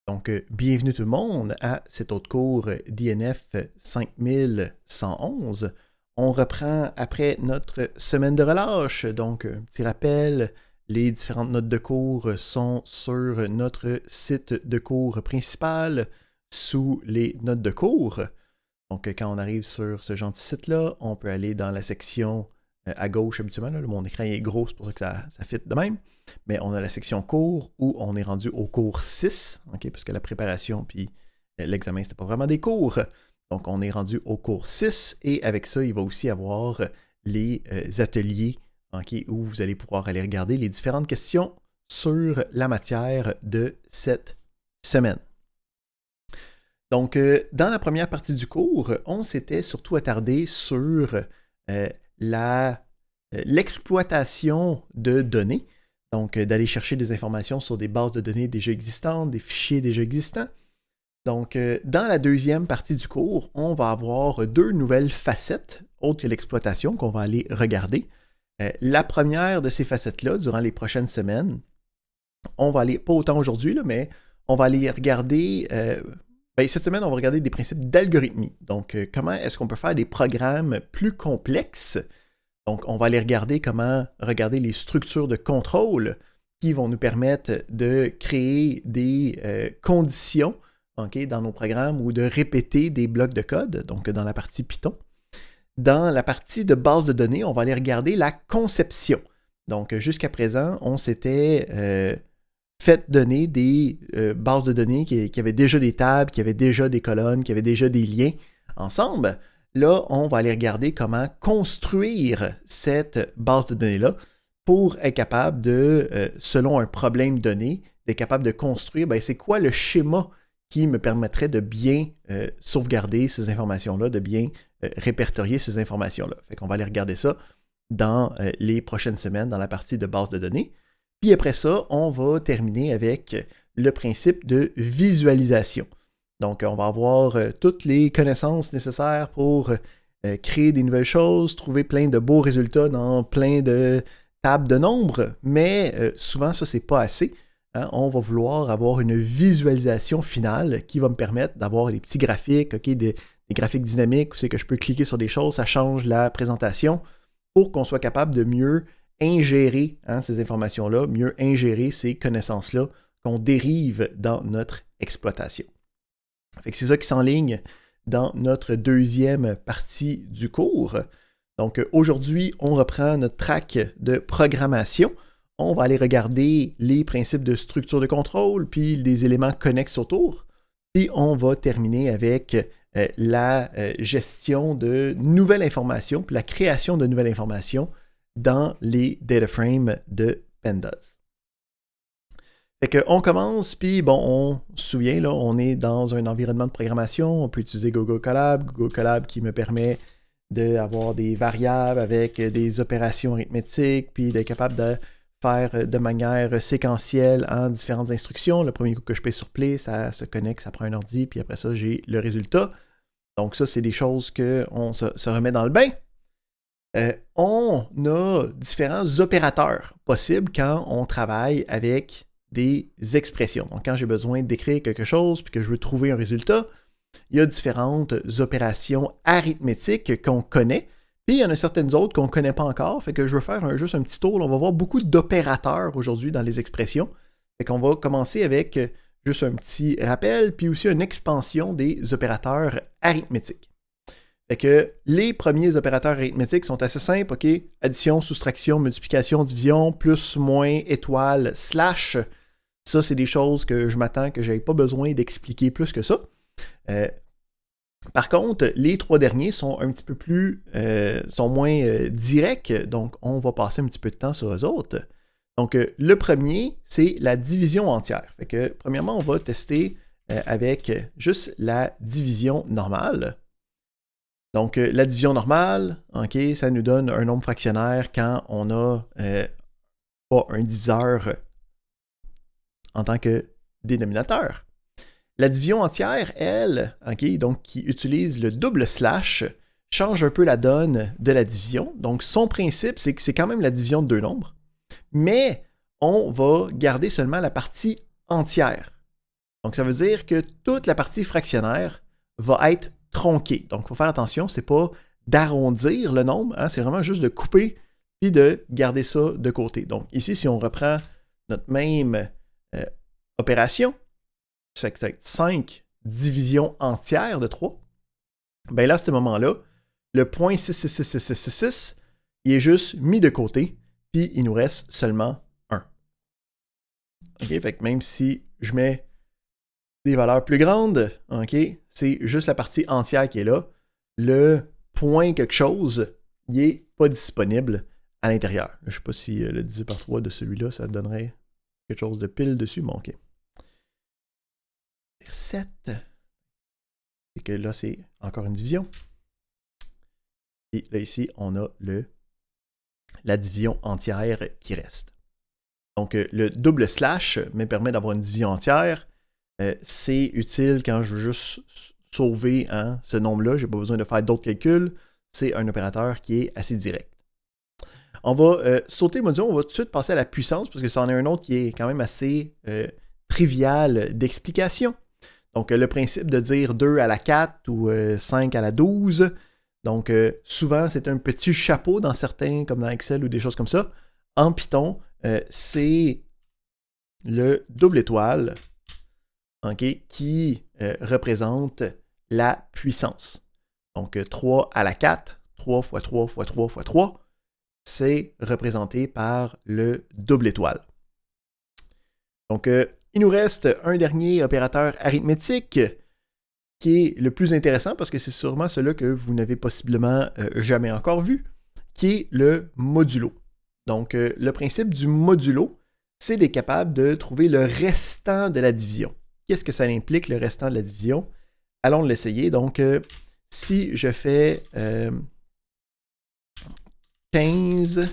Donc, bienvenue tout le monde à cet autre cours d'INF 5111. On reprend après notre semaine de relâche. Donc, un petit rappel, les différentes notes de cours sont sur notre site de cours principal sous les notes de cours. Donc, quand on arrive sur ce genre de site-là, on peut aller dans la section à gauche habituellement. Là, mon écran est gros, c'est pour ça que ça fit de même. Mais on a la section cours où on est rendu au cours 6, okay, parce que la préparation puis l'examen, c'était pas vraiment des cours. Donc, on est rendu au cours 6 et avec ça, il va aussi avoir les ateliers okay, où vous allez pouvoir aller regarder les différentes questions sur la matière de cette semaine. Donc, dans la première partie du cours, on s'était surtout attardé sur l'exploitation de données. Donc, d'aller chercher des informations sur des bases de données déjà existantes, des fichiers déjà existants. Donc, dans la deuxième partie du cours, on va avoir deux nouvelles facettes, autres que l'exploitation, qu'on va aller regarder. La première de ces facettes-là, durant les prochaines semaines, on va aller, pas autant aujourd'hui, là, mais on va aller regarder... cette semaine, on va regarder des principes d'algorithmie. Donc, comment est-ce qu'on peut faire des programmes plus complexes. Donc, on va aller regarder comment regarder les structures de contrôle qui vont nous permettre de créer des conditions okay, dans nos programmes ou de répéter des blocs de code, donc dans la partie Python. Dans la partie de base de données, on va aller regarder la conception. Donc, jusqu'à présent, on s'était fait donner des bases de données qui avaient déjà des tables, qui avaient déjà des colonnes, qui avaient déjà des liens ensemble. Là, on va aller regarder comment construire cette base de données-là pour être capable de, selon un problème donné, d'être capable de construire, c'est quoi le schéma qui me permettrait de bien sauvegarder ces informations-là, de bien répertorier ces informations-là. Fait qu'on va aller regarder ça dans les prochaines semaines dans la partie de base de données. Puis après ça, on va terminer avec le principe de visualisation. Donc, on va avoir toutes les connaissances nécessaires pour créer des nouvelles choses, trouver plein de beaux résultats dans plein de tables de nombres, mais souvent, ça, c'est pas assez. Hein? On va vouloir avoir une visualisation finale qui va me permettre d'avoir des petits graphiques, okay, des graphiques dynamiques où c'est que je peux cliquer sur des choses, ça change la présentation pour qu'on soit capable de mieux ingérer ces informations-là, mieux ingérer ces connaissances-là qu'on dérive dans notre exploitation. Fait que c'est ça qui s'enligne dans notre deuxième partie du cours. Donc aujourd'hui, on reprend notre track de programmation. On va aller regarder les principes de structure de contrôle, puis les éléments connexes autour. Puis on va terminer avec la gestion de nouvelles informations, puis la création de nouvelles informations dans les data frames de Pandas. Fait qu'on commence, puis on se souvient, là, on est dans un environnement de programmation, on peut utiliser Google Colab qui me permet d'avoir des variables avec des opérations arithmétiques, puis d'être capable de faire de manière séquentielle en différentes instructions. Le premier coup que je pèse sur Play, ça se connecte, ça prend un ordi, puis après ça, j'ai le résultat. Donc ça, c'est des choses qu'on se remet dans le bain. On a différents opérateurs possibles quand on travaille avec des expressions. Donc, quand j'ai besoin d'écrire quelque chose puis que je veux trouver un résultat, il y a différentes opérations arithmétiques qu'on connaît, puis il y en a certaines autres qu'on ne connaît pas encore, fait que je veux faire juste un petit tour. On va voir beaucoup d'opérateurs aujourd'hui dans les expressions. Fait qu'on va commencer avec juste un petit rappel, puis aussi une expansion des opérateurs arithmétiques. Fait que les premiers opérateurs arithmétiques sont assez simples, ok? Addition, soustraction, multiplication, division, plus, moins, étoile, slash. Ça, c'est des choses que je m'attends que je n'ai pas besoin d'expliquer plus que ça. Par contre, les trois derniers sont un petit peu plus, sont moins directs, donc on va passer un petit peu de temps sur eux autres. Donc, le premier, c'est la division entière. Fait que, premièrement, on va tester avec juste la division normale. Donc, la division normale, okay, ça nous donne un nombre fractionnaire quand on n'a pas un diviseur en tant que dénominateur. La division entière, elle, okay, donc, qui utilise le double slash, change un peu la donne de la division. Donc, son principe, c'est que c'est quand même la division de deux nombres, mais on va garder seulement la partie entière. Donc, ça veut dire que toute la partie fractionnaire va être tronquée. Donc, il faut faire attention, c'est pas d'arrondir le nombre, hein, c'est vraiment juste de couper puis de garder ça de côté. Donc, ici, si on reprend notre même opération, ça va être 5 divisions entières de 3. Bien là, à ce moment-là, le point 66666, il est juste mis de côté, puis il nous reste seulement 1. OK, fait que même si je mets des valeurs plus grandes, OK, c'est juste la partie entière qui est là. Le point quelque chose, il n'est pas disponible à l'intérieur. Je ne sais pas si le divisé par 3 de celui-là, ça donnerait quelque chose de pile dessus. Bon, OK. 7. Et que là, c'est encore une division. Et là, ici, on a la division entière qui reste. Donc, le double slash me permet d'avoir une division entière. C'est utile quand je veux juste sauver ce nombre-là. Je n'ai pas besoin de faire d'autres calculs. C'est un opérateur qui est assez direct. On va sauter le module. On va tout de suite passer à la puissance parce que c'en est un autre qui est quand même assez trivial d'explication. Donc, le principe de dire 2 à la 4 ou 5 à la 12. Donc, souvent, c'est un petit chapeau dans certains, comme dans Excel ou des choses comme ça. En Python, c'est le double étoile, okay, qui représente la puissance. Donc, 3 à la 4, 3 fois 3 fois 3 fois 3, c'est représenté par le double étoile. Donc, il nous reste un dernier opérateur arithmétique qui est le plus intéressant parce que c'est sûrement celui que vous n'avez possiblement jamais encore vu, qui est le modulo. Donc, le principe du modulo, c'est d'être capable de trouver le restant de la division. Qu'est-ce que ça implique, le restant de la division? Allons l'essayer. Donc, si je fais 15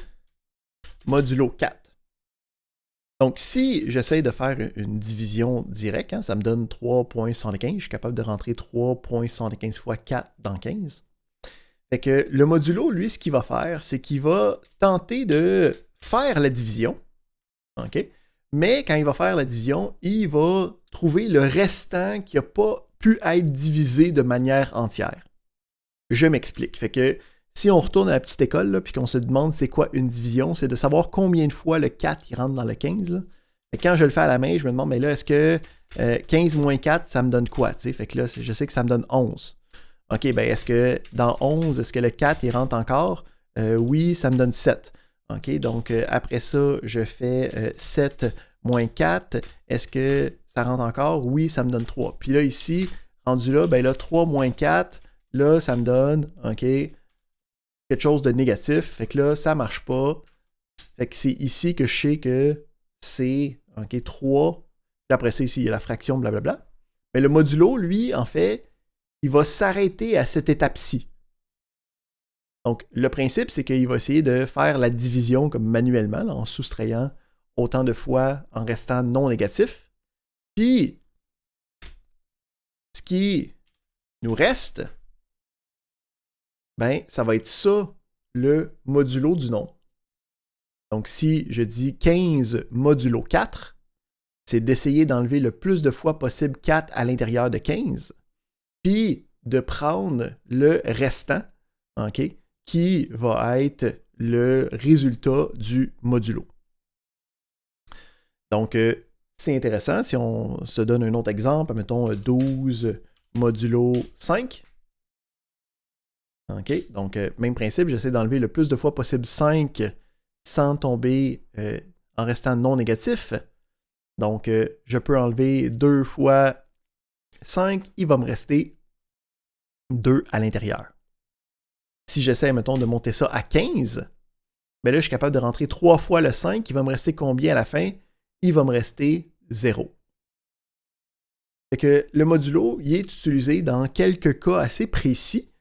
modulo 4, donc, si j'essaie de faire une division directe, hein, ça me donne 3.75. Je suis capable de rentrer 3.75 fois 4 dans 15. Fait que le modulo, lui, ce qu'il va faire, c'est qu'il va tenter de faire la division. OK? Mais quand il va faire la division, il va trouver le restant qui n'a pas pu être divisé de manière entière. Je m'explique. Fait que si on retourne à la petite école, là, puis qu'on se demande c'est quoi une division, c'est de savoir combien de fois le 4 il rentre dans le 15. Là. Et quand je le fais à la main, je me demande, mais là, est-ce que 15 moins 4, ça me donne quoi? T'sais? Fait que là, je sais que ça me donne 11. OK, ben est-ce que dans 11, est-ce que le 4, il rentre encore? Oui, ça me donne 7. OK, donc après ça, je fais 7 moins 4. Est-ce que ça rentre encore? Oui, ça me donne 3. Puis là, ici, rendu là, ben là, 3 moins 4, là, ça me donne, OK, quelque chose de négatif. Fait que là, ça ne marche pas. Fait que c'est ici que je sais que c'est, OK, 3. Puis après ça, ici, il y a la fraction, blablabla. Mais le modulo, lui, en fait, il va s'arrêter à cette étape-ci. Donc, le principe, c'est qu'il va essayer de faire la division comme manuellement, là, en soustrayant autant de fois en restant non négatif. Puis, ce qui nous reste, ben, ça va être ça, le modulo du nombre. Donc, si je dis 15 modulo 4, c'est d'essayer d'enlever le plus de fois possible 4 à l'intérieur de 15, puis de prendre le restant, OK, qui va être le résultat du modulo. Donc, c'est intéressant. Si on se donne un autre exemple, mettons 12 modulo 5. OK, donc même principe, j'essaie d'enlever le plus de fois possible 5 sans tomber en restant non négatif. Donc, je peux enlever 2 fois 5, il va me rester 2 à l'intérieur. Si j'essaie, mettons, de monter ça à 15, bien là, je suis capable de rentrer 3 fois le 5, il va me rester combien à la fin? Il va me rester 0. Fait que le modulo, il est utilisé dans quelques cas assez précis.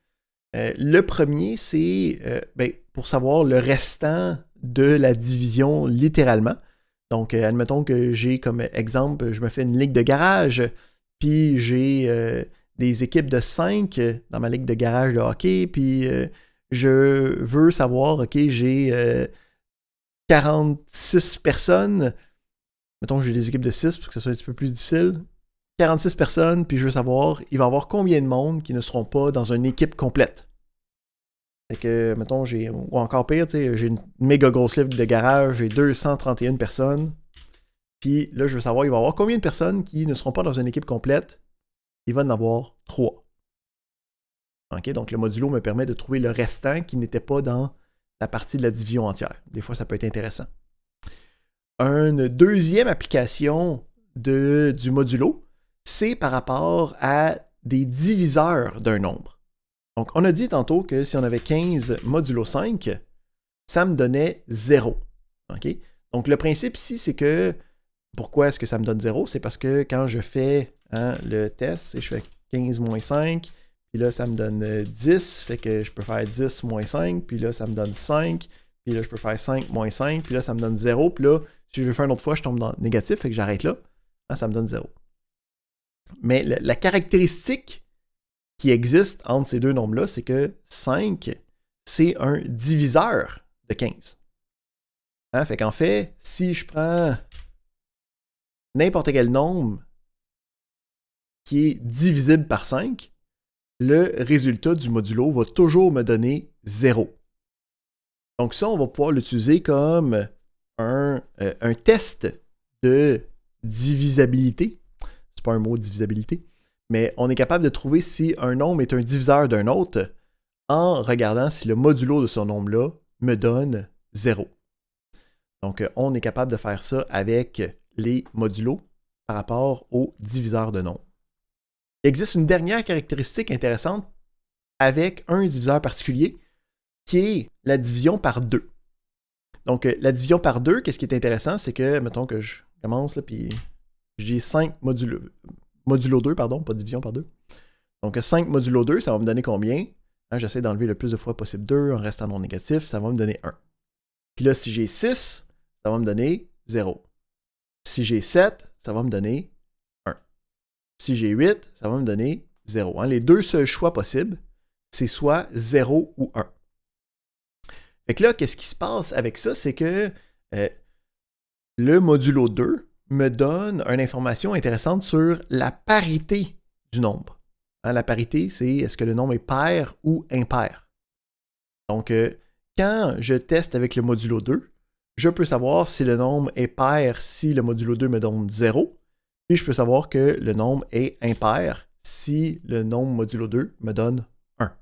Le premier, c'est pour savoir le restant de la division littéralement. Donc, admettons que j'ai comme exemple, je me fais une ligue de garage, puis j'ai des équipes de 5 dans ma ligue de garage de hockey, puis je veux savoir, OK, j'ai 46 personnes. Mettons que j'ai des équipes de 6 pour que ce soit un petit peu plus difficile. 46 personnes, puis je veux savoir, il va y avoir combien de monde qui ne seront pas dans une équipe complète. Fait que, mettons, ou encore pire, j'ai une méga grosse livre de garage, j'ai 231 personnes. Puis là, je veux savoir, il va y avoir combien de personnes qui ne seront pas dans une équipe complète. Il va en avoir 3. Okay, donc le modulo me permet de trouver le restant qui n'était pas dans la partie de la division entière. Des fois, ça peut être intéressant. Une deuxième application du modulo, c'est par rapport à des diviseurs d'un nombre. Donc, on a dit tantôt que si on avait 15 modulo 5, ça me donnait 0. Okay? Donc, le principe ici, c'est que pourquoi est-ce que ça me donne 0? C'est parce que quand je fais le test, je fais 15 moins 5, puis là, ça me donne 10, fait que je peux faire 10 moins 5, puis là, ça me donne 5, puis là, je peux faire 5 moins 5, puis là, ça me donne 0, puis là, si je veux faire une autre fois, je tombe dans le négatif, fait que j'arrête là, ça me donne 0. Mais la caractéristique qui existe entre ces deux nombres-là, c'est que 5, c'est un diviseur de 15. Fait qu'en fait, si je prends n'importe quel nombre qui est divisible par 5, le résultat du modulo va toujours me donner 0. Donc ça, on va pouvoir l'utiliser comme un test de divisabilité. C'est pas un mot divisabilité, mais on est capable de trouver si un nombre est un diviseur d'un autre en regardant si le modulo de ce nombre-là me donne 0. Donc on est capable de faire ça avec les modulos par rapport aux diviseurs de nombres. Il existe une dernière caractéristique intéressante avec un diviseur particulier qui est la division par 2. Donc, la division par 2, qu'est-ce qui est intéressant, c'est que, mettons que je commence, là, puis j'ai 5 modulo 2, pardon, pas division par 2. Donc, 5 modulo 2, ça va me donner combien? J'essaie d'enlever le plus de fois possible 2 en restant non négatif, ça va me donner 1. Puis là, si j'ai 6, ça va me donner 0. Si j'ai 7, ça va me donner 1. Si j'ai 8, ça va me donner 0. Les deux seuls choix possibles, c'est soit 0 ou 1. Fait que là, qu'est-ce qui se passe avec ça? C'est que le modulo 2 me donne une information intéressante sur la parité du nombre. La parité, c'est est-ce que le nombre est pair ou impair. Donc, quand je teste avec le modulo 2, je peux savoir si le nombre est pair si le modulo 2 me donne 0, puis je peux savoir que le nombre est impair si le nombre modulo 2 me donne 1.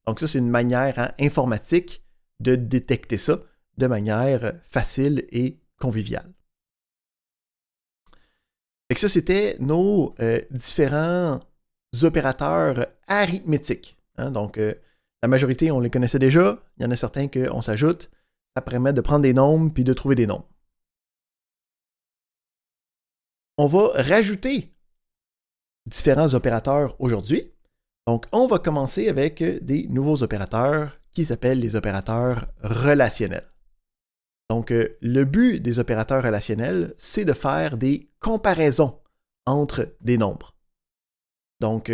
Donc ça, c'est une manière informatique de détecter ça de manière facile et conviviale. Et ça, c'était nos différents opérateurs arithmétiques. Donc, la majorité, on les connaissait déjà. Il y en a certains qu'on s'ajoute. Ça permet de prendre des nombres puis de trouver des nombres. On va rajouter différents opérateurs aujourd'hui. Donc, on va commencer avec des nouveaux opérateurs qui s'appellent les opérateurs relationnels. Donc, le but des opérateurs relationnels, c'est de faire des comparaisons entre des nombres. Donc,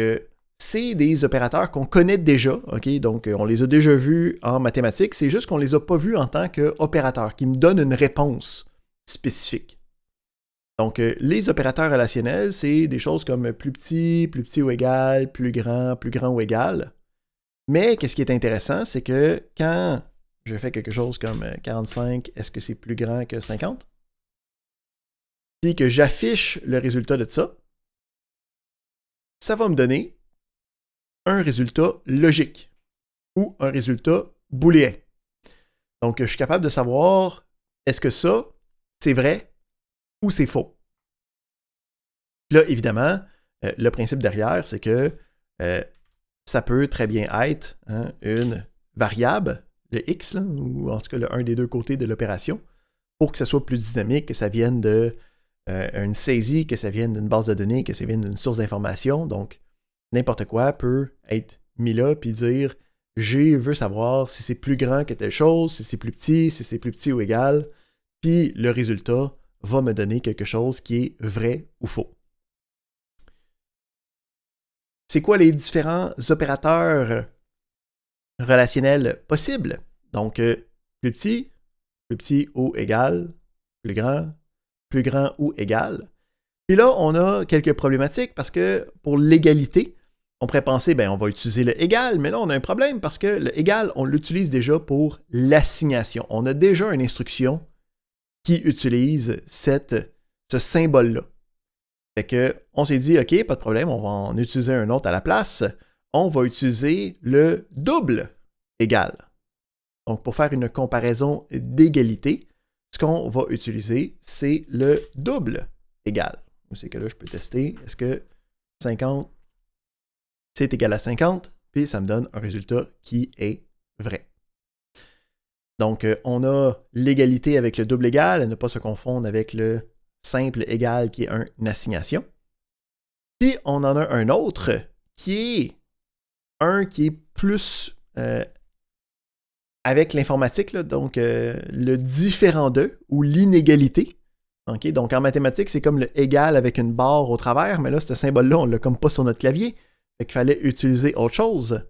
c'est des opérateurs qu'on connaît déjà, ok? Donc, on les a déjà vus en mathématiques, c'est juste qu'on ne les a pas vus en tant qu'opérateurs, qui me donnent une réponse spécifique. Donc, les opérateurs relationnels, c'est des choses comme plus petit ou égal, plus grand ou égal. Mais qu'est-ce qui est intéressant, c'est que quand je fais quelque chose comme 45, est-ce que c'est plus grand que 50? Puis que j'affiche le résultat de ça, ça va me donner un résultat logique ou un résultat booléen. Donc, je suis capable de savoir est-ce que ça, c'est vrai ou c'est faux. Là, évidemment, le principe derrière, c'est que ça peut très bien être une variable, le x, ou en tout cas un des deux côtés de l'opération, pour que ça soit plus dynamique, que ça vienne d'une saisie, que ça vienne d'une base de données, que ça vienne d'une source d'information. Donc, n'importe quoi peut être mis là puis dire je veux savoir si c'est plus grand que telle chose, si c'est plus petit ou égal, puis le résultat va me donner quelque chose qui est vrai ou faux. C'est quoi les différents opérateurs relationnels possibles? Donc, plus petit ou égal, plus grand ou égal. Puis là, on a quelques problématiques parce que pour l'égalité, on pourrait penser, on va utiliser le égal, mais là, on a un problème parce que le égal, on l'utilise déjà pour l'assignation. On a déjà une instruction qui utilise ce symbole-là. Fait que, on s'est dit, OK, pas de problème, on va en utiliser un autre à la place. On va utiliser le double égal. Donc, pour faire une comparaison d'égalité, ce qu'on va utiliser, c'est le double égal. C'est que là, je peux tester, est-ce que 50, c'est égal à 50, puis ça me donne un résultat qui est vrai. Donc, on a l'égalité avec le double égal, à ne pas se confondre avec le simple égal qui est une assignation. Puis, on en a un autre qui est plus avec l'informatique, donc le différent de ou l'inégalité. Okay? Donc, en mathématiques, c'est comme le égal avec une barre au travers, mais là, ce symbole-là, on ne l'a comme pas sur notre clavier. Fait qu'il fallait utiliser autre chose.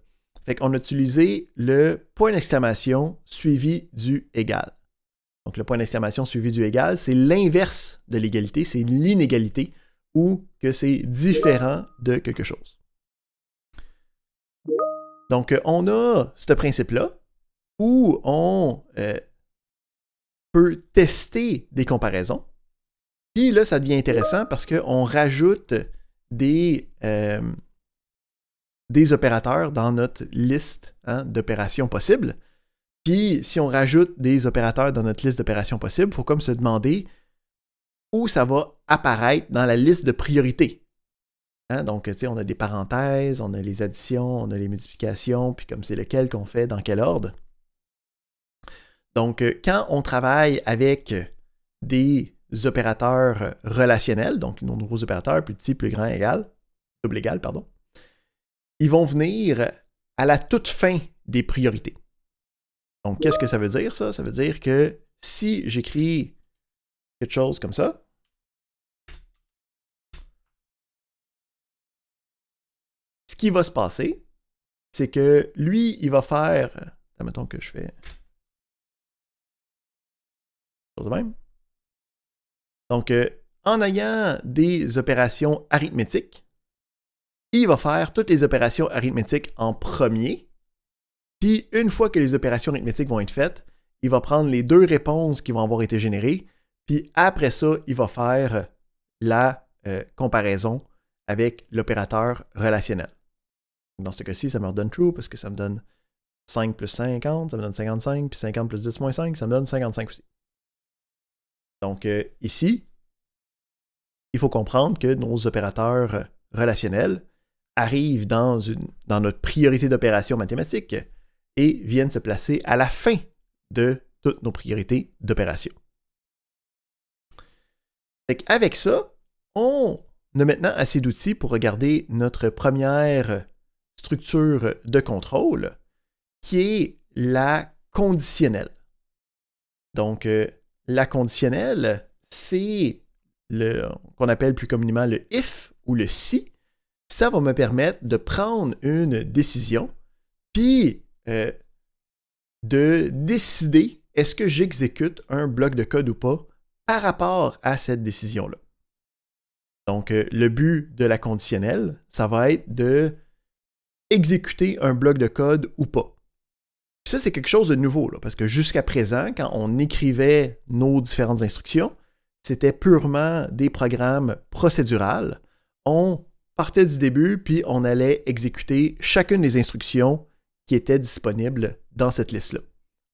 Fait qu'on a utilisé le point d'exclamation suivi du égal. Donc, le point d'exclamation suivi du égal, c'est l'inverse de l'égalité, c'est l'inégalité ou que c'est différent de quelque chose. Donc, on a ce principe-là où on peut tester des comparaisons. Puis là, ça devient intéressant parce qu'on rajoute des opérateurs dans notre liste d'opérations possibles. Puis, si on rajoute des opérateurs dans notre liste d'opérations possibles, il faut comme se demander où ça va apparaître dans la liste de priorités. Donc, tu sais, on a des parenthèses, on a les additions, on a les multiplications, puis comme c'est lequel qu'on fait, dans quel ordre. Donc, quand on travaille avec des opérateurs relationnels, donc nos nouveaux opérateurs, plus petit, plus grand, égal, double égal, pardon, ils vont venir à la toute fin des priorités. Donc, qu'est-ce que ça veut dire, ça? Ça veut dire que si j'écris quelque chose comme ça, ce qui va se passer, c'est que lui, il va faire... Admettons que je fais... chose de même. Donc, en ayant des opérations arithmétiques, il va faire toutes les opérations arithmétiques en premier. Puis, une fois que les opérations arithmétiques vont être faites, il va prendre les deux réponses qui vont avoir été générées. Puis, après ça, il va faire la comparaison avec l'opérateur relationnel. Dans ce cas-ci, ça me redonne true parce que ça me donne 5 plus 50, ça me donne 55, puis 50 plus 10 moins 5, ça me donne 55 aussi. Donc, ici, il faut comprendre que nos opérateurs relationnels arrivent dans notre priorité d'opération mathématique et viennent se placer à la fin de toutes nos priorités d'opération. Avec ça, on a maintenant assez d'outils pour regarder notre première structure de contrôle, qui est la conditionnelle. Donc, la conditionnelle, c'est qu'on appelle plus communément le if ou le si. Ça va me permettre de prendre une décision, puis de décider est-ce que j'exécute un bloc de code ou pas par rapport à cette décision-là. Donc, le but de la conditionnelle, ça va être de exécuter un bloc de code ou pas. Puis ça, c'est quelque chose de nouveau, là, parce que jusqu'à présent, quand on écrivait nos différentes instructions, c'était purement des programmes procédurales. On partait du début, puis on allait exécuter chacune des instructions qui étaient disponibles dans cette liste-là.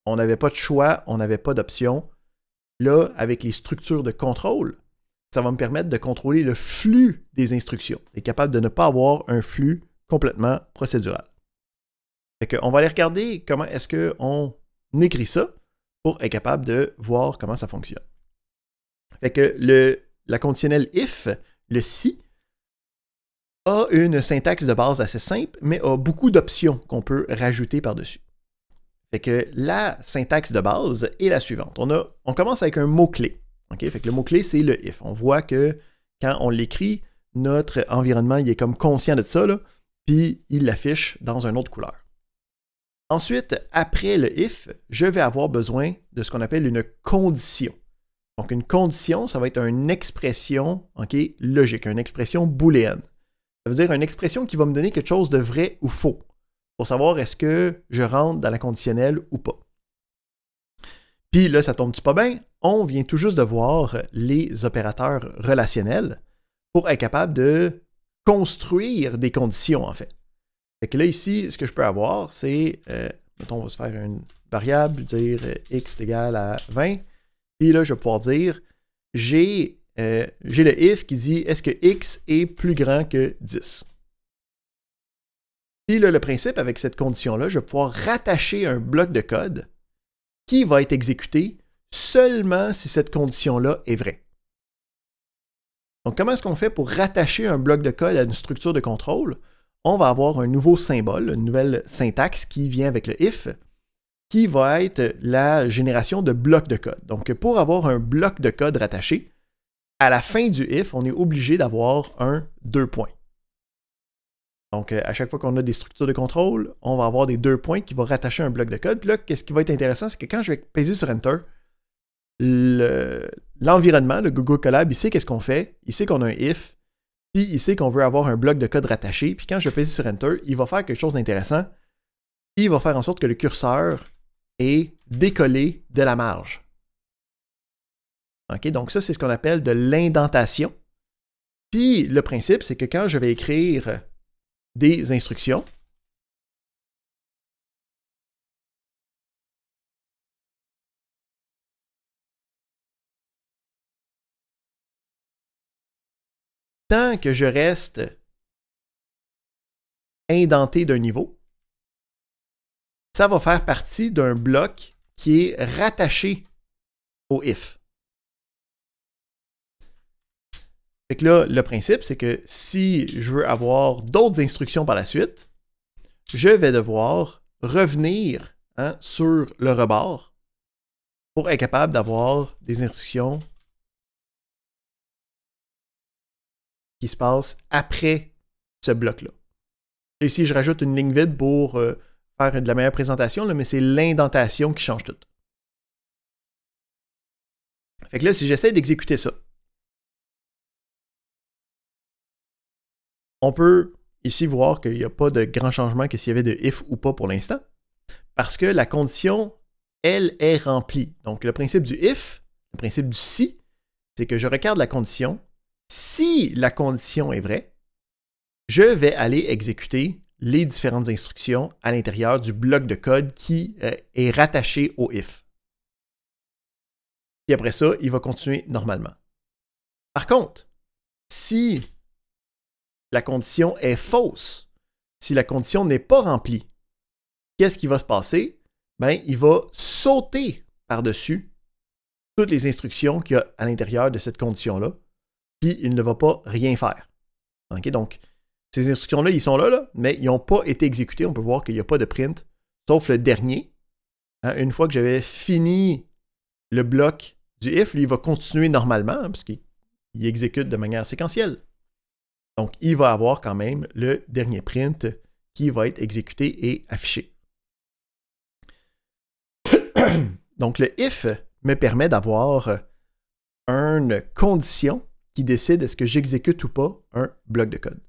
On n'avait pas de choix, on n'avait pas d'option. Là, avec les structures de contrôle, ça va me permettre de contrôler le flux des instructions. Et capable de ne pas avoir un flux complètement procédural. On va aller regarder comment est-ce qu'on écrit ça pour être capable de voir comment ça fonctionne. Fait que la conditionnelle if, le si, a une syntaxe de base assez simple, mais a beaucoup d'options qu'on peut rajouter par-dessus. Fait que la syntaxe de base est la suivante. On commence avec un mot-clé. Okay? Fait que le mot-clé, c'est le if. On voit que quand on l'écrit, notre environnement il est comme conscient de ça, là, puis il l'affiche dans une autre couleur. Ensuite, après le if, je vais avoir besoin de ce qu'on appelle une condition. Donc, une condition, ça va être une expression logique, une expression booléenne. Ça veut dire une expression qui va me donner quelque chose de vrai ou faux, pour savoir est-ce que je rentre dans la conditionnelle ou pas. Puis là, ça tombe-tu pas bien? On vient tout juste de voir les opérateurs relationnels pour être capable de construire des conditions, en fait. Fait que là, ici, ce que je peux avoir, c'est, mettons, on va se faire une variable, dire x est égal à 20. Puis là, je vais pouvoir dire, j'ai le if qui dit, est-ce que x est plus grand que 10? Puis là, le principe avec cette condition-là, je vais pouvoir rattacher un bloc de code qui va être exécuté seulement si cette condition-là est vraie. Donc, comment est-ce qu'on fait pour rattacher un bloc de code à une structure de contrôle? On va avoir un nouveau symbole, une nouvelle syntaxe qui vient avec le if, qui va être la génération de blocs de code. Donc, pour avoir un bloc de code rattaché, à la fin du if, on est obligé d'avoir un 2 points. Donc, à chaque fois qu'on a des structures de contrôle, on va avoir des 2 points qui vont rattacher un bloc de code. Puis là, qu'est-ce qui va être intéressant, c'est que quand je vais peser sur Enter, l'environnement, le Google Colab, il sait qu'est-ce qu'on fait, il sait qu'on a un if, puis il sait qu'on veut avoir un bloc de code rattaché. Puis quand je vais peser sur Enter, il va faire quelque chose d'intéressant. Il va faire en sorte que le curseur est décollé de la marge. OK, donc ça, c'est ce qu'on appelle de l'indentation. Puis le principe, c'est que quand je vais écrire des instructions, tant que je reste indenté d'un niveau, ça va faire partie d'un bloc qui est rattaché au if. Fait que là, le principe, c'est que si je veux avoir d'autres instructions par la suite, je vais devoir revenir sur le rebord pour être capable d'avoir des instructions qui se passent après ce bloc-là. Ici, je rajoute une ligne vide pour faire de la meilleure présentation, là, mais c'est l'indentation qui change tout. Fait que là, si j'essaie d'exécuter ça, on peut ici voir qu'il n'y a pas de grand changement que s'il y avait de if ou pas pour l'instant, parce que la condition, elle, est remplie. Donc, le principe du if, le principe du si, c'est que je regarde la condition. Si la condition est vraie, je vais aller exécuter les différentes instructions à l'intérieur du bloc de code qui est rattaché au if. Et après ça, il va continuer normalement. Par contre, si la condition est fausse, si la condition n'est pas remplie, qu'est-ce qui va se passer? Ben, il va sauter par-dessus toutes les instructions qu'il y a à l'intérieur de cette condition-là, puis il ne va pas rien faire. Okay? Donc, ces instructions-là, ils sont là, mais ils n'ont pas été exécutées. On peut voir qu'il n'y a pas de print, sauf le dernier. Une fois que j'avais fini le bloc du if, lui, il va continuer normalement, puisqu'il exécute de manière séquentielle. Donc, il va avoir quand même le dernier print qui va être exécuté et affiché. Donc, le if me permet d'avoir une condition qui décide est-ce que j'exécute ou pas un bloc de code.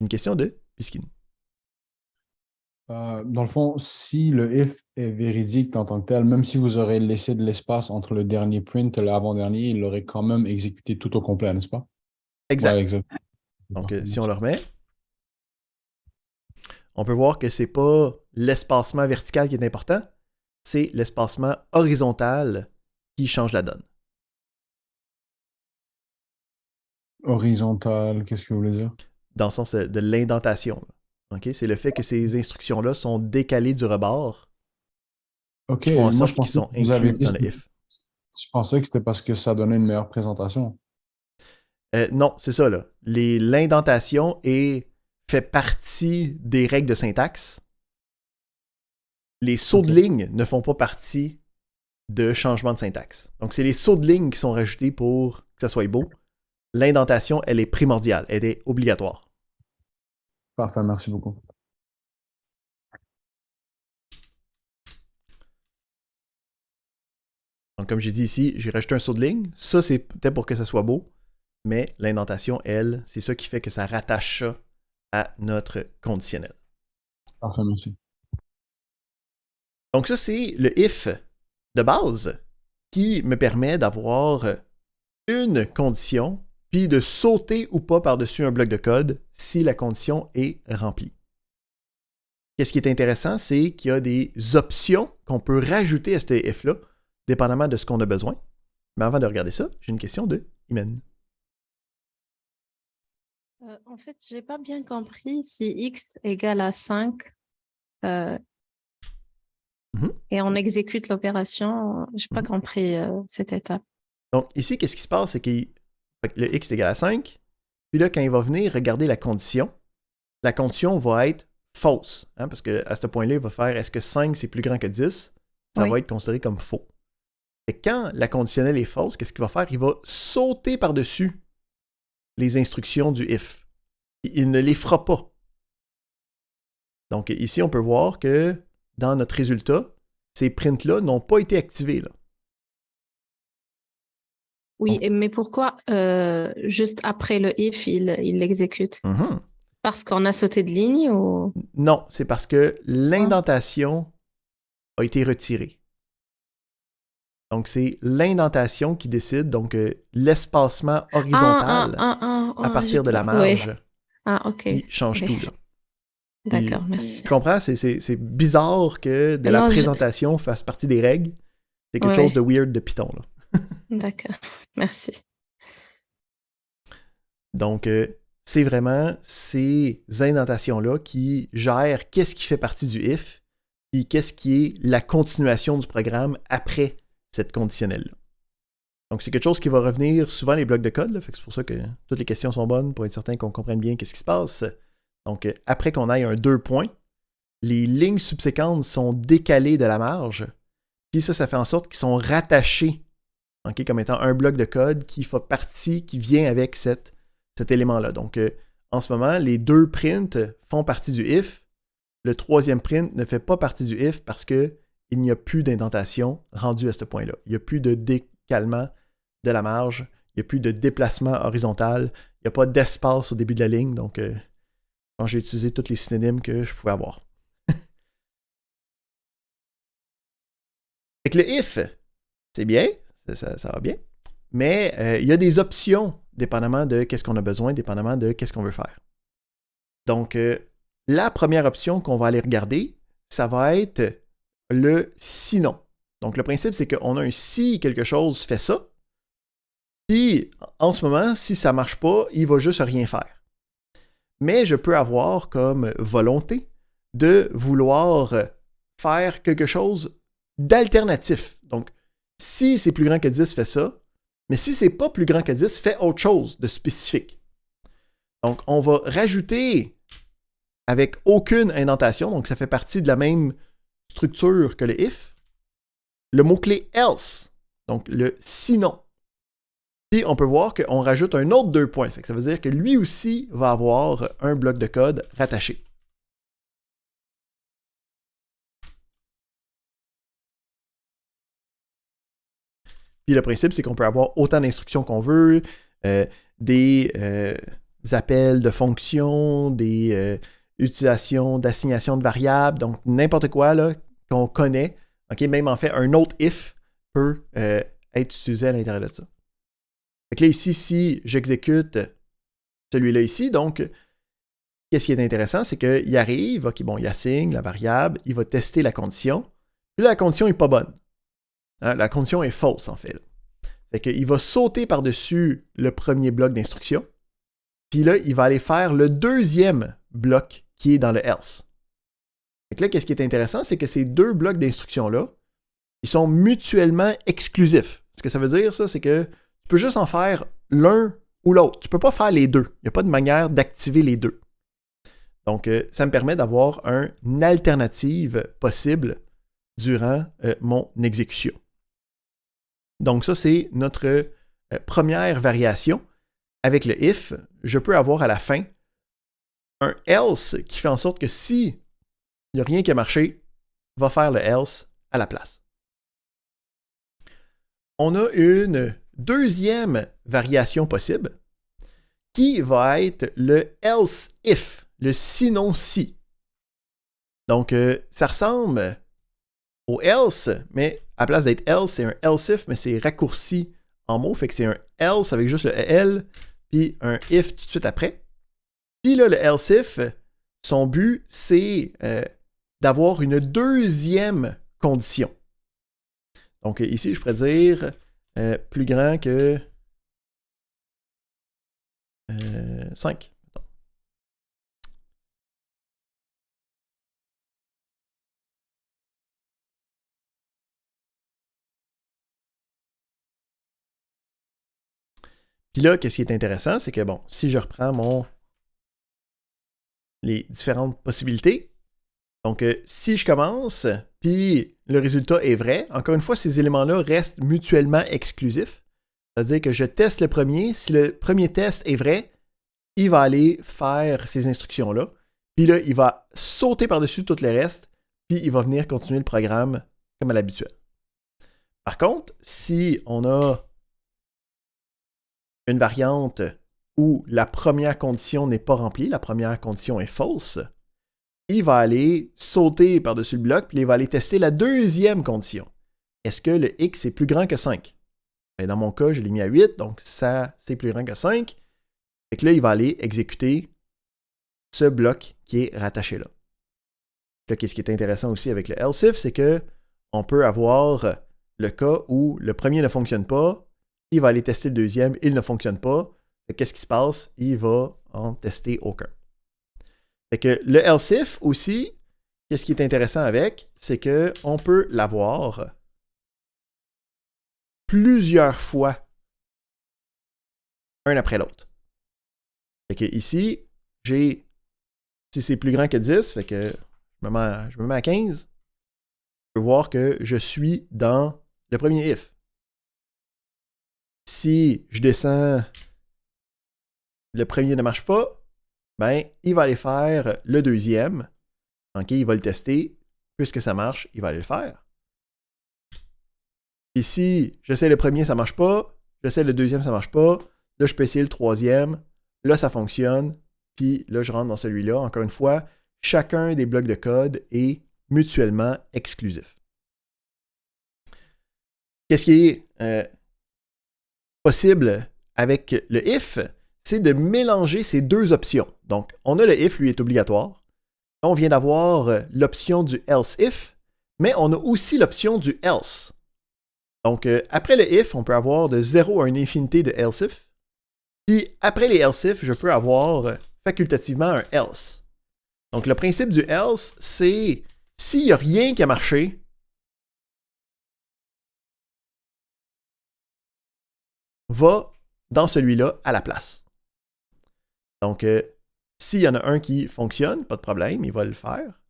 Une question de Piskin. Dans le fond, si le if est véridique en tant que tel, même si vous aurez laissé de l'espace entre le dernier print et l'avant-dernier, il l'aurait quand même exécuté tout au complet, n'est-ce pas? Ouais, Exact. exact. Donc, si on le remet, on peut voir que ce n'est pas l'espacement vertical qui est important, c'est l'espacement horizontal qui change la donne. Horizontal, qu'est-ce que vous voulez dire? Dans le sens de l'indentation. Okay? C'est le fait que ces instructions-là sont décalées du rebord Ok, qui font en moi je sorte qu'ils pensais que sont vous avez inclus dit, dans le if. je pensais que c'était parce que ça donnait une meilleure présentation. Non, c'est ça. Là. L'indentation fait partie des règles de syntaxe. Les sauts de Ok. ligne ne font pas partie de changement de syntaxe. Donc, c'est les sauts de ligne qui sont rajoutés pour que ça soit beau. L'indentation, elle est primordiale, elle est obligatoire. Parfait, merci beaucoup. Donc, comme j'ai dit ici, j'ai rajouté un saut de ligne. Ça, c'est peut-être pour que ça soit beau, mais l'indentation, elle, c'est ça qui fait que ça rattache ça à notre conditionnel. Parfait, merci. Donc, ça, c'est le if de base qui me permet d'avoir une condition, puis de sauter ou pas par-dessus un bloc de code si la condition est remplie. Qu'est-ce qui est intéressant, c'est qu'il y a des options qu'on peut rajouter à ce if-là, dépendamment de ce qu'on a besoin. Mais avant de regarder ça, j'ai une question de Imen. En fait, j'ai pas bien compris si x égale à 5 et on exécute l'opération. J'ai pas compris cette étape. Donc, ici, qu'est-ce qui se passe? C'est que le x est égal à 5. Puis là, quand il va venir regarder la condition va être fausse. Hein, parce qu'à ce point-là, il va faire est-ce que 5 c'est plus grand que 10? Ça va être considéré comme faux. Et quand la conditionnelle est fausse, qu'est-ce qu'il va faire? Il va sauter par-dessus les instructions du if. Il ne les fera pas. Donc ici, on peut voir que dans notre résultat, ces prints-là n'ont pas été activés. Là. Oui, mais pourquoi juste après le if, il l'exécute? Parce qu'on a sauté de ligne ou... Non, c'est parce que l'indentation a été retirée. Donc, c'est l'indentation qui décide, donc l'espacement horizontal à partir de la marge qui change tout. Là. D'accord, merci. Tu comprends? C'est bizarre que de la présentation fasse partie des règles. C'est quelque chose de weird de Python. Là. D'accord, merci. Donc, c'est vraiment ces indentations-là qui gèrent qu'est-ce qui fait partie du if et qu'est-ce qui est la continuation du programme après cette conditionnelle-là. Donc, c'est quelque chose qui va revenir souvent les blocs de code. Là, fait que c'est pour ça que toutes les questions sont bonnes pour être certain qu'on comprenne bien qu'est-ce qui se passe. Donc, après qu'on aille un 2 points, les lignes subséquentes sont décalées de la marge. Puis ça fait en sorte qu'ils sont rattachés comme étant un bloc de code qui fait partie, qui vient avec cet élément-là. Donc, en ce moment, les deux prints font partie du if. Le troisième print ne fait pas partie du if parce qu'il n'y a plus d'indentation rendue à ce point-là. Il n'y a plus de décalement de la marge. Il n'y a plus de déplacement horizontal. Il n'y a pas d'espace au début de la ligne. Donc, quand j'ai utilisé tous les synonymes que je pouvais avoir. Fait que le if, c'est bien. Ça va bien. Mais il y a des options dépendamment de qu'est-ce qu'on a besoin, dépendamment de qu'est-ce qu'on veut faire. Donc, la première option qu'on va aller regarder, ça va être le sinon. Donc, le principe, c'est qu'on a un si quelque chose fait ça, puis en ce moment, si ça ne marche pas, il va juste rien faire. Mais je peux avoir comme volonté de vouloir faire quelque chose d'alternatif. Donc, si c'est plus grand que 10, fais ça. Mais si c'est pas plus grand que 10, fais autre chose de spécifique. Donc, on va rajouter avec aucune indentation, donc ça fait partie de la même structure que le if, le mot-clé else, donc le sinon. Puis on peut voir qu'on rajoute un autre 2 points. Fait que ça veut dire que lui aussi va avoir un bloc de code rattaché. Puis le principe, c'est qu'on peut avoir autant d'instructions qu'on veut, des appels de fonctions, des utilisations d'assignation de variables, donc n'importe quoi là, qu'on connaît. Okay, même en fait, un autre if peut être utilisé à l'intérieur de ça. Fait que là, ici, si j'exécute celui-là ici, donc, qu'est-ce qui est intéressant, c'est qu'il arrive, OK, bon, il assigne la variable, il va tester la condition, puis là, la condition n'est pas bonne. Hein, la condition est fausse, en fait. Là. Fait qu'il va sauter par-dessus le premier bloc d'instruction, puis là, il va aller faire le deuxième bloc qui est dans le else. Fait que là, qu'est-ce qui est intéressant, c'est que ces deux blocs d'instruction-là, ils sont mutuellement exclusifs. Ce que ça veut dire, ça, c'est que tu peux juste en faire l'un ou l'autre. Tu ne peux pas faire les deux. Il n'y a pas de manière d'activer les deux. Donc, ça me permet d'avoir une alternative possible durant mon exécution. Donc, ça, c'est notre première variation. Avec le if, je peux avoir à la fin un else qui fait en sorte que si il n'y a rien qui a marché, va faire le else à la place. on a une deuxième variation possible qui va être le else if, le sinon si. Donc, ça ressemble au else, mais à place d'être else, c'est un else if, mais c'est raccourci en mots. Fait que c'est un else avec juste le L, puis un if tout de suite après. Puis là, le else if, son but, c'est d'avoir une deuxième condition. Donc ici, je pourrais dire plus grand que 5. Puis là, qu'est-ce qui est intéressant, c'est que bon, si je reprends les différentes possibilités, donc si je commence, puis le résultat est vrai, encore une fois, ces éléments-là restent mutuellement exclusifs. C'est-à-dire que je teste le premier, si le premier test est vrai, il va aller faire ces instructions-là, puis là, il va sauter par-dessus tout le reste, puis il va venir continuer le programme comme à l'habituel. Par contre, si on a une variante où la première condition n'est pas remplie, la première condition est fausse, il va aller sauter par-dessus le bloc, puis il va aller tester la deuxième condition. Est-ce que le x est plus grand que 5? Ben, dans mon cas, je l'ai mis à 8, donc ça, c'est plus grand que 5. Fait que là, il va aller exécuter ce bloc qui est rattaché là. Là, qu'est-ce qui est intéressant aussi avec le else if, c'est que on peut avoir le cas où le premier ne fonctionne pas, il va aller tester le deuxième, il ne fonctionne pas. Qu'est-ce qui se passe? Il va en tester aucun. Fait que le else if aussi, qu'est-ce qui est intéressant avec, c'est qu'on peut l'avoir plusieurs fois, un après l'autre. Fait que ici, si c'est plus grand que 10, fait que je me mets à 15, je peux voir que je suis dans le premier if. Si je descends, le premier ne marche pas, ben, il va aller faire le deuxième. OK, il va le tester. Puisque ça marche, il va aller le faire. Et si j'essaie le premier, ça marche pas. J'essaie le deuxième, ça marche pas. Là, je peux essayer le troisième. Là, ça fonctionne. Puis là, je rentre dans celui-là. Encore une fois, chacun des blocs de code est mutuellement exclusif. Qu'est-ce qui est possible avec le if? C'est de mélanger ces deux options. Donc, on a le if, lui est obligatoire. On vient d'avoir l'option du else if, mais on a aussi l'option du else. Donc, après le if, on peut avoir de 0 à une infinité de else if. Puis, après les else if, je peux avoir facultativement un else. Donc, le principe du else, c'est s'il n'y a rien qui a marché, va dans celui-là à la place. Donc, s'il y en a un qui fonctionne, pas de problème, il va le faire.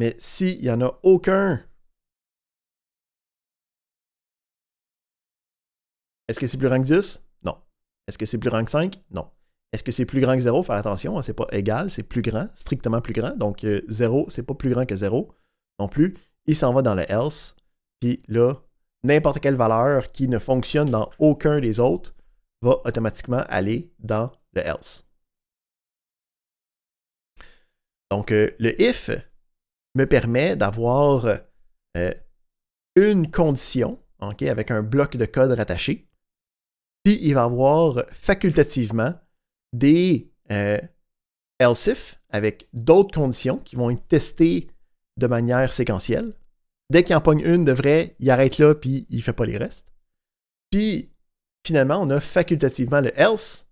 Mais s'il n'y en a aucun, est-ce que c'est plus grand que 10? Non. Est-ce que c'est plus grand que 5? Non. Est-ce que c'est plus grand que 0? Faire attention, c'est pas égal, c'est plus grand, strictement plus grand. Donc 0, c'est pas plus grand que 0 non plus. Il s'en va dans le else. Puis là, n'importe quelle valeur qui ne fonctionne dans aucun des autres va automatiquement aller dans le else. Donc, le if me permet d'avoir une condition, okay, avec un bloc de code rattaché. Puis, il va avoir facultativement des else if avec d'autres conditions qui vont être testées de manière séquentielle. Dès qu'il en pogne une de vrai, il arrête là, puis il ne fait pas les restes. Puis, finalement, on a facultativement le else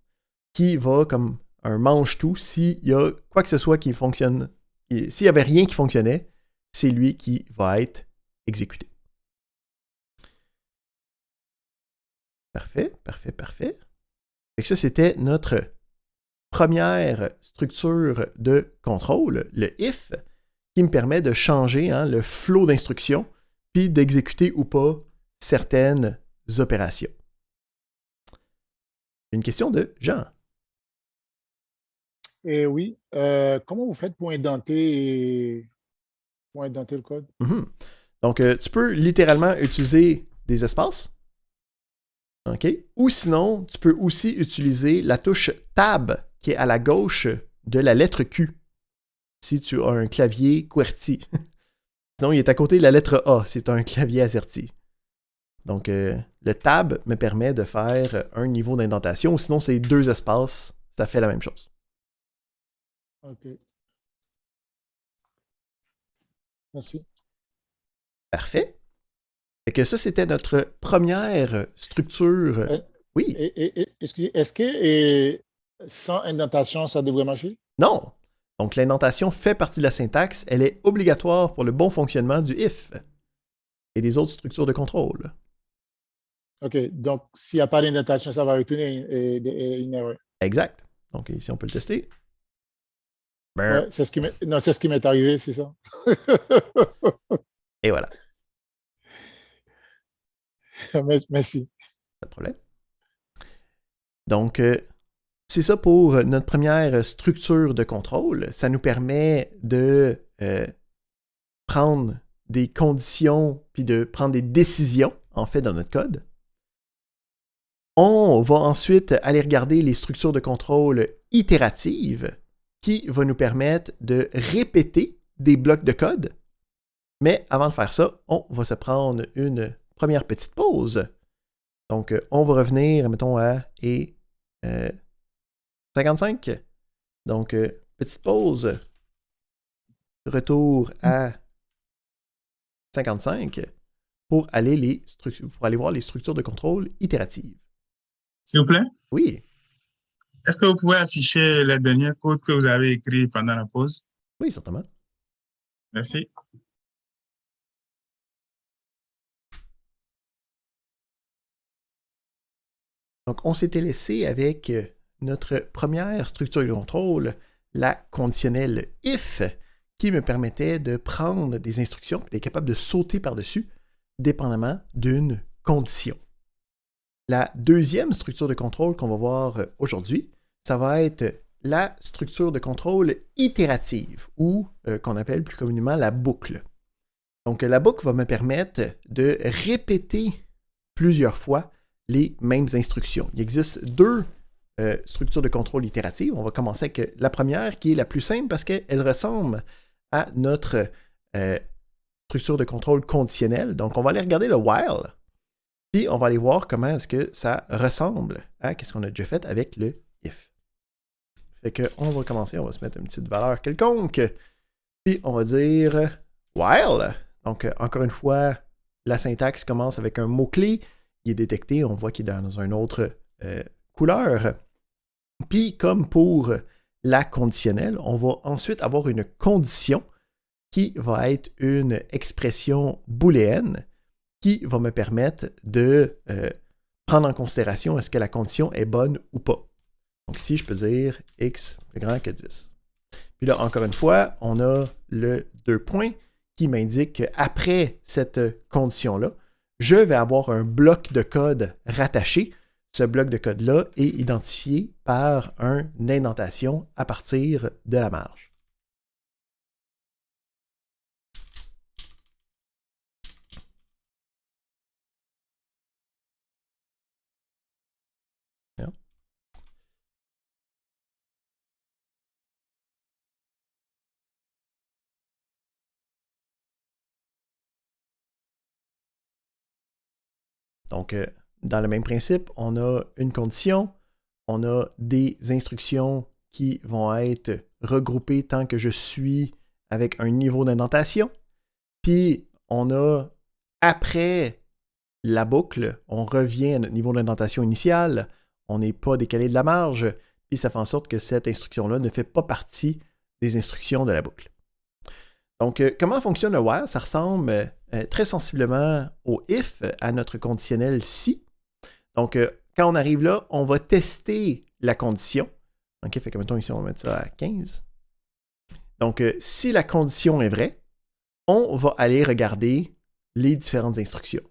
qui va comme un mange-tout. S'il y a quoi que ce soit qui fonctionne, s'il n'y avait rien qui fonctionnait, c'est lui qui va être exécuté. Parfait, parfait, parfait. Et ça, c'était notre première structure de contrôle, le if, qui me permet de changer le flow d'instructions, puis d'exécuter ou pas certaines opérations. Une question de Jean. Oui. Comment vous faites pour indenter le code? Donc, tu peux littéralement utiliser des espaces. OK? Ou sinon, tu peux aussi utiliser la touche Tab qui est à la gauche de la lettre Q. Si tu as un clavier QWERTY. Sinon, il est à côté de la lettre A si tu as un clavier AZERTY. Donc, le Tab me permet de faire un niveau d'indentation. Ou sinon, c'est 2 espaces. Ça fait la même chose. OK. Merci. Parfait. Fait que ça, c'était notre première structure. Oui. Excusez, est-ce que sans indentation, ça devrait marcher? Non. Donc, l'indentation fait partie de la syntaxe. Elle est obligatoire pour le bon fonctionnement du if et des autres structures de contrôle. OK. Donc, s'il n'y a pas d'indentation, ça va retourner une erreur. Exact. Donc, ici, on peut le tester. Ouais, c'est ce qui m'est arrivé, c'est ça. Et voilà. Merci. Pas de problème. Donc, c'est ça pour notre première structure de contrôle. Ça nous permet de prendre des conditions puis de prendre des décisions, en fait, dans notre code. On va ensuite aller regarder les structures de contrôle itératives qui vont nous permettre de répéter des blocs de code. Mais avant de faire ça, on va se prendre une première petite pause. Donc, on va revenir, mettons, à 55. Donc, petite pause. Retour à 55 pour aller voir les structures de contrôle itératives. S'il vous plaît? Oui. Est-ce que vous pouvez afficher les derniers codes que vous avez écrits pendant la pause? Oui, certainement. Merci. Donc, on s'était laissé avec notre première structure de contrôle, la conditionnelle if, qui me permettait de prendre des instructions et d'être capable de sauter par-dessus, dépendamment d'une condition. La deuxième structure de contrôle qu'on va voir aujourd'hui, ça va être la structure de contrôle itérative, ou qu'on appelle plus communément la boucle. Donc, la boucle va me permettre de répéter plusieurs fois les mêmes instructions. Il existe 2 structures de contrôle itératives. On va commencer avec la première, qui est la plus simple parce qu'elle ressemble à notre structure de contrôle conditionnelle. Donc, on va aller regarder le while, puis on va aller voir comment est-ce que ça ressemble à ce qu'on a déjà fait avec le if. Fait qu'on va commencer, on va se mettre une petite valeur quelconque, puis on va dire while. Donc, encore une fois, la syntaxe commence avec un mot-clé. Il est détecté, on voit qu'il est dans une autre couleur. Puis, comme pour la conditionnelle, on va ensuite avoir une condition qui va être une expression booléenne qui va me permettre de prendre en considération est-ce que la condition est bonne ou pas. Donc ici, je peux dire x plus grand que 10. Puis là, encore une fois, on a le 2 points qui m'indique qu'après cette condition-là, je vais avoir un bloc de code rattaché. Ce bloc de code-là est identifié par une indentation à partir de la marge. Donc, dans le même principe, on a une condition, on a des instructions qui vont être regroupées tant que je suis avec un niveau d'indentation. Puis, on a, après la boucle, on revient à notre niveau d'indentation initial, on n'est pas décalé de la marge, puis ça fait en sorte que cette instruction-là ne fait pas partie des instructions de la boucle. Donc, comment fonctionne le while? Ça ressemble très sensiblement au if, à notre conditionnel si. Donc, quand on arrive là, on va tester la condition. OK, fait que mettons ici, on va mettre ça à 15. Donc, si la condition est vraie, on va aller regarder les différentes instructions.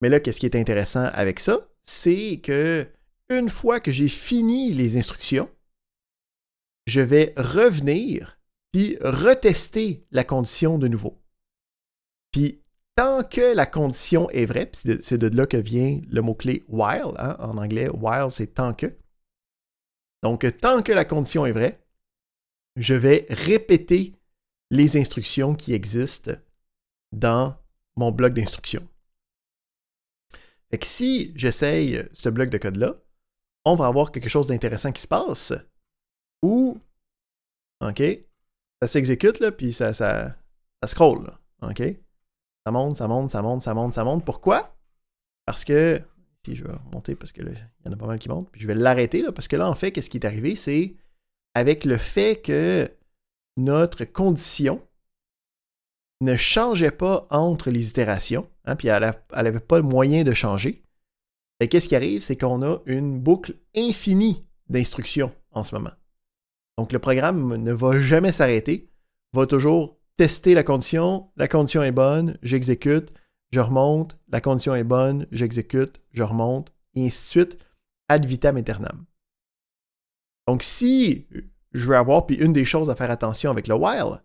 Mais là, qu'est-ce qui est intéressant avec ça? C'est que une fois que j'ai fini les instructions, je vais revenir puis retester la condition de nouveau. Puis, tant que la condition est vraie, puis c'est de là que vient le mot-clé while, hein, en anglais, while, c'est tant que. Donc, tant que la condition est vraie, je vais répéter les instructions qui existent dans mon bloc d'instructions. Fait que si j'essaye ce bloc de code-là, on va avoir quelque chose d'intéressant qui se passe, où, OK, ça s'exécute, là, puis ça scroll, là, OK? Ça monte, ça monte, ça monte, ça monte, ça monte. Pourquoi? Parce que, ici, je vais remonter parce que là, il y en a pas mal qui montent, puis je vais l'arrêter, là, parce que là, en fait, qu'est-ce qui est arrivé, c'est avec le fait que notre condition ne changeait pas entre les itérations, hein, puis elle n'avait pas le moyen de changer. Et qu'est-ce qui arrive? C'est qu'on a une boucle infinie d'instructions en ce moment. Donc, le programme ne va jamais s'arrêter, va toujours tester la condition est bonne, j'exécute, je remonte, la condition est bonne, j'exécute, je remonte, et ainsi de suite, ad vitam aeternam. Donc, si je veux avoir, puis une des choses à faire attention avec le while,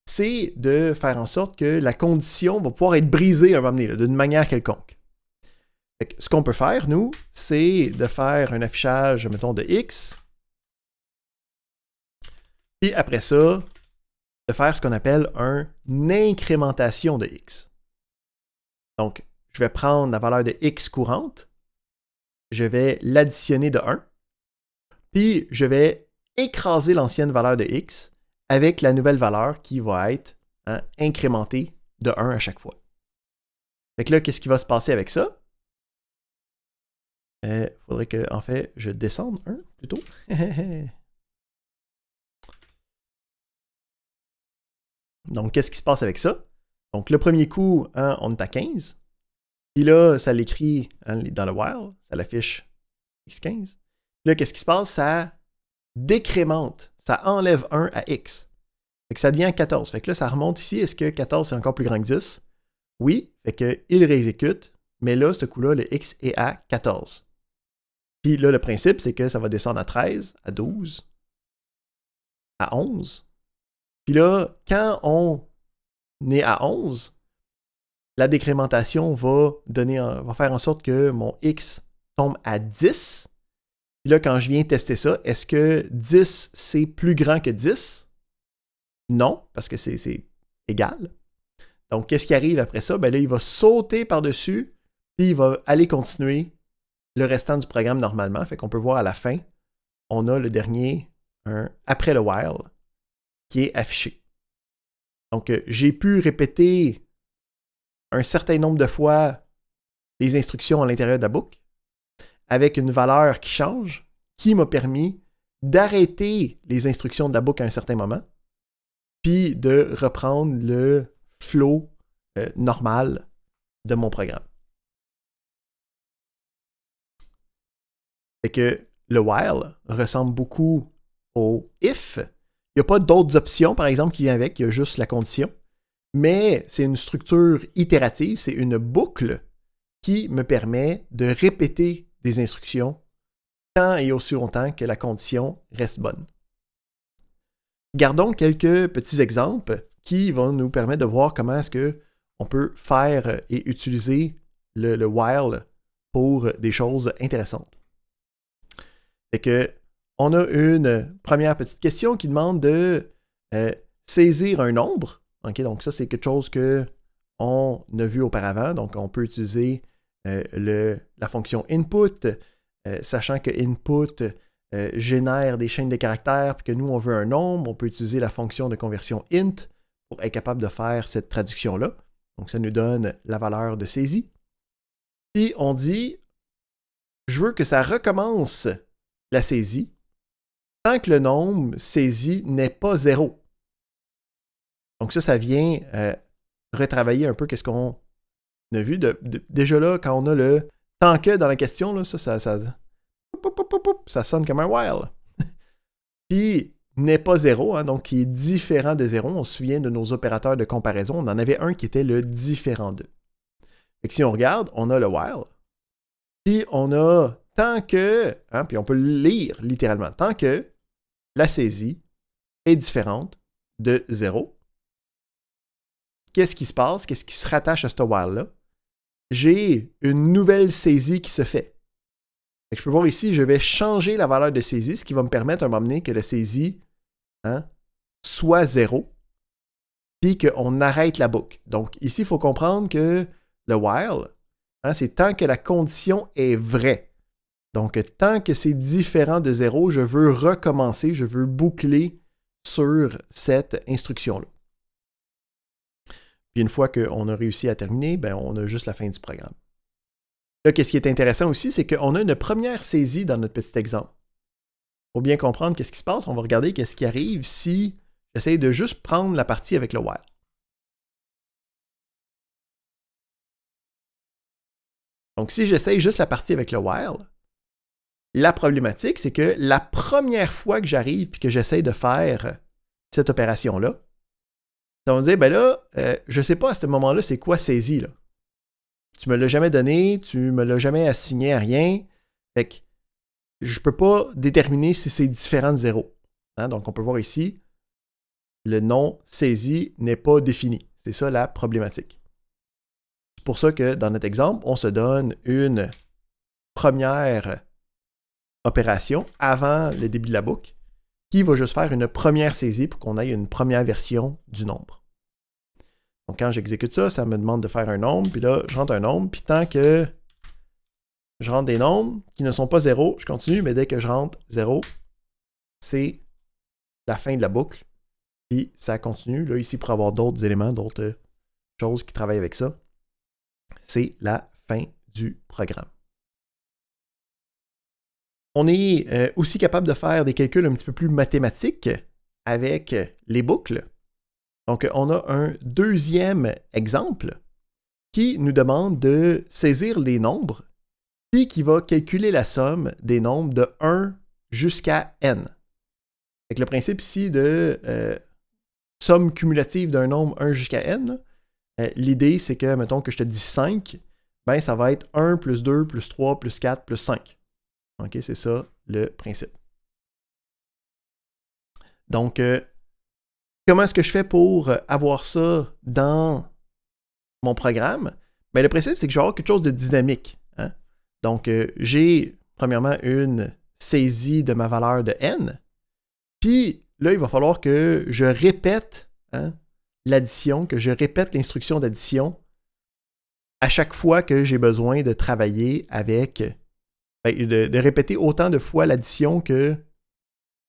c'est de faire en sorte que la condition va pouvoir être brisée à un moment donné, d'une manière quelconque. Fait que ce qu'on peut faire, nous, c'est de faire un affichage, mettons, de X, puis après ça, de faire ce qu'on appelle une incrémentation de X. Donc, je vais prendre la valeur de X courante, je vais l'additionner de 1, puis je vais écraser l'ancienne valeur de X avec la nouvelle valeur qui va être incrémentée de 1 à chaque fois. Fait que là, qu'est-ce qui va se passer avec ça? Il faudrait que, en fait, je descende 1 plutôt. Donc, qu'est-ce qui se passe avec ça? Donc, le premier coup, on est à 15. Puis là, ça l'écrit dans le while, ça l'affiche X15. Là, qu'est-ce qui se passe? Ça décrémente, ça enlève 1 à X. Fait que ça devient 14. Fait que là, ça remonte ici. Est-ce que 14 c'est encore plus grand que 10? Oui. Fait qu'il réexécute, mais là, ce coup-là, le X est à 14. Puis là, le principe, c'est que ça va descendre à 13, à 12, à 11. Puis là, quand on est à 11, la décrémentation va faire en sorte que mon X tombe à 10. Puis là, quand je viens tester ça, est-ce que 10, c'est plus grand que 10? Non, parce que c'est égal. Donc, qu'est-ce qui arrive après ça? Ben là, il va sauter par-dessus, puis il va aller continuer le restant du programme normalement. Fait qu'on peut voir à la fin, on a le dernier, après le while, qui est affiché. Donc, j'ai pu répéter un certain nombre de fois les instructions à l'intérieur de la boucle avec une valeur qui change, qui m'a permis d'arrêter les instructions de la boucle à un certain moment, puis de reprendre le flow normal de mon programme. Fait que le while ressemble beaucoup au if. Il n'y a pas d'autres options, par exemple, qui viennent avec, il y a juste la condition. Mais c'est une structure itérative, c'est une boucle qui me permet de répéter des instructions tant et aussi longtemps que la condition reste bonne. Gardons quelques petits exemples qui vont nous permettre de voir comment est-ce qu'on peut faire et utiliser le while pour des choses intéressantes. Fait que on a une première petite question qui demande de saisir un nombre. Okay, donc ça, c'est quelque chose qu'on a vu auparavant. Donc, on peut utiliser la fonction input, sachant que input génère des chaînes de caractères, puis que nous, on veut un nombre. On peut utiliser la fonction de conversion int pour être capable de faire cette traduction-là. Donc, ça nous donne la valeur de saisie. Puis, on dit, je veux que ça recommence la saisie tant que le nombre saisi n'est pas 0. Donc ça vient retravailler un peu ce qu'on a vu. Déjà là, quand on a le tant que dans la question, là, ça sonne comme un while. Puis n'est pas 0, hein, donc qui est différent de 0. On se souvient de nos opérateurs de comparaison. On en avait un qui était le différent de. Fait que si on regarde, on a le while. Puis on a tant que, hein, puis on peut le lire littéralement, tant que la saisie est différente de 0. qu'est-ce qui se passe? Qu'est-ce qui se rattache à ce while-là? J'ai une nouvelle saisie qui se fait. Je peux voir ici, je vais changer la valeur de saisie, ce qui va me permettre à un moment donné que la saisie soit 0, puis qu'on arrête la boucle. Donc ici, il faut comprendre que le while, c'est tant que la condition est vraie. Donc tant que c'est différent de 0, je veux recommencer, je veux boucler sur cette instruction-là. Puis une fois qu'on a réussi à terminer, on a juste la fin du programme. Là, qu'est-ce qui est intéressant aussi, c'est qu'on a une première saisie dans notre petit exemple. Pour bien comprendre qu'est-ce qui se passe, on va regarder qu'est-ce qui arrive si j'essaie de juste prendre la partie avec le while. Donc, si j'essaye juste la partie avec le while, la problématique, c'est que la première fois que j'arrive et que j'essaie de faire cette opération-là, ça va me dire, je ne sais pas à ce moment-là, c'est quoi saisie, là. Tu ne me l'as jamais donné, tu ne me l'as jamais assigné à rien. Fait que je ne peux pas déterminer si c'est différent de 0. Donc, on peut voir ici, le nom saisi n'est pas défini. C'est ça la problématique. C'est pour ça que dans notre exemple, on se donne une première opération avant le début de la boucle qui va juste faire une première saisie pour qu'on ait une première version du nombre. Donc, quand j'exécute ça, ça me demande de faire un nombre, puis là, je rentre un nombre, puis tant que je rentre des nombres qui ne sont pas 0, je continue, mais dès que je rentre 0, c'est la fin de la boucle, puis ça continue. Là, ici, pour avoir d'autres éléments, d'autres choses qui travaillent avec ça, c'est la fin du programme. On est aussi capable de faire des calculs un petit peu plus mathématiques avec les boucles. Donc, on a un deuxième exemple qui nous demande de saisir les nombres, puis qui va calculer la somme des nombres de 1 jusqu'à n. Avec le principe ici de somme cumulative d'un nombre 1 jusqu'à n, l'idée c'est que, mettons que je te dis 5, ça va être 1 plus 2 plus 3 plus 4 plus 5. OK, c'est ça le principe. Donc, comment est-ce que je fais pour avoir ça dans mon programme? Le principe, c'est que je vais avoir quelque chose de dynamique. Donc, j'ai premièrement une saisie de ma valeur de n. Puis là, il va falloir que je répète l'addition, que je répète l'instruction d'addition à chaque fois que j'ai besoin de travailler avec, de répéter autant de fois l'addition que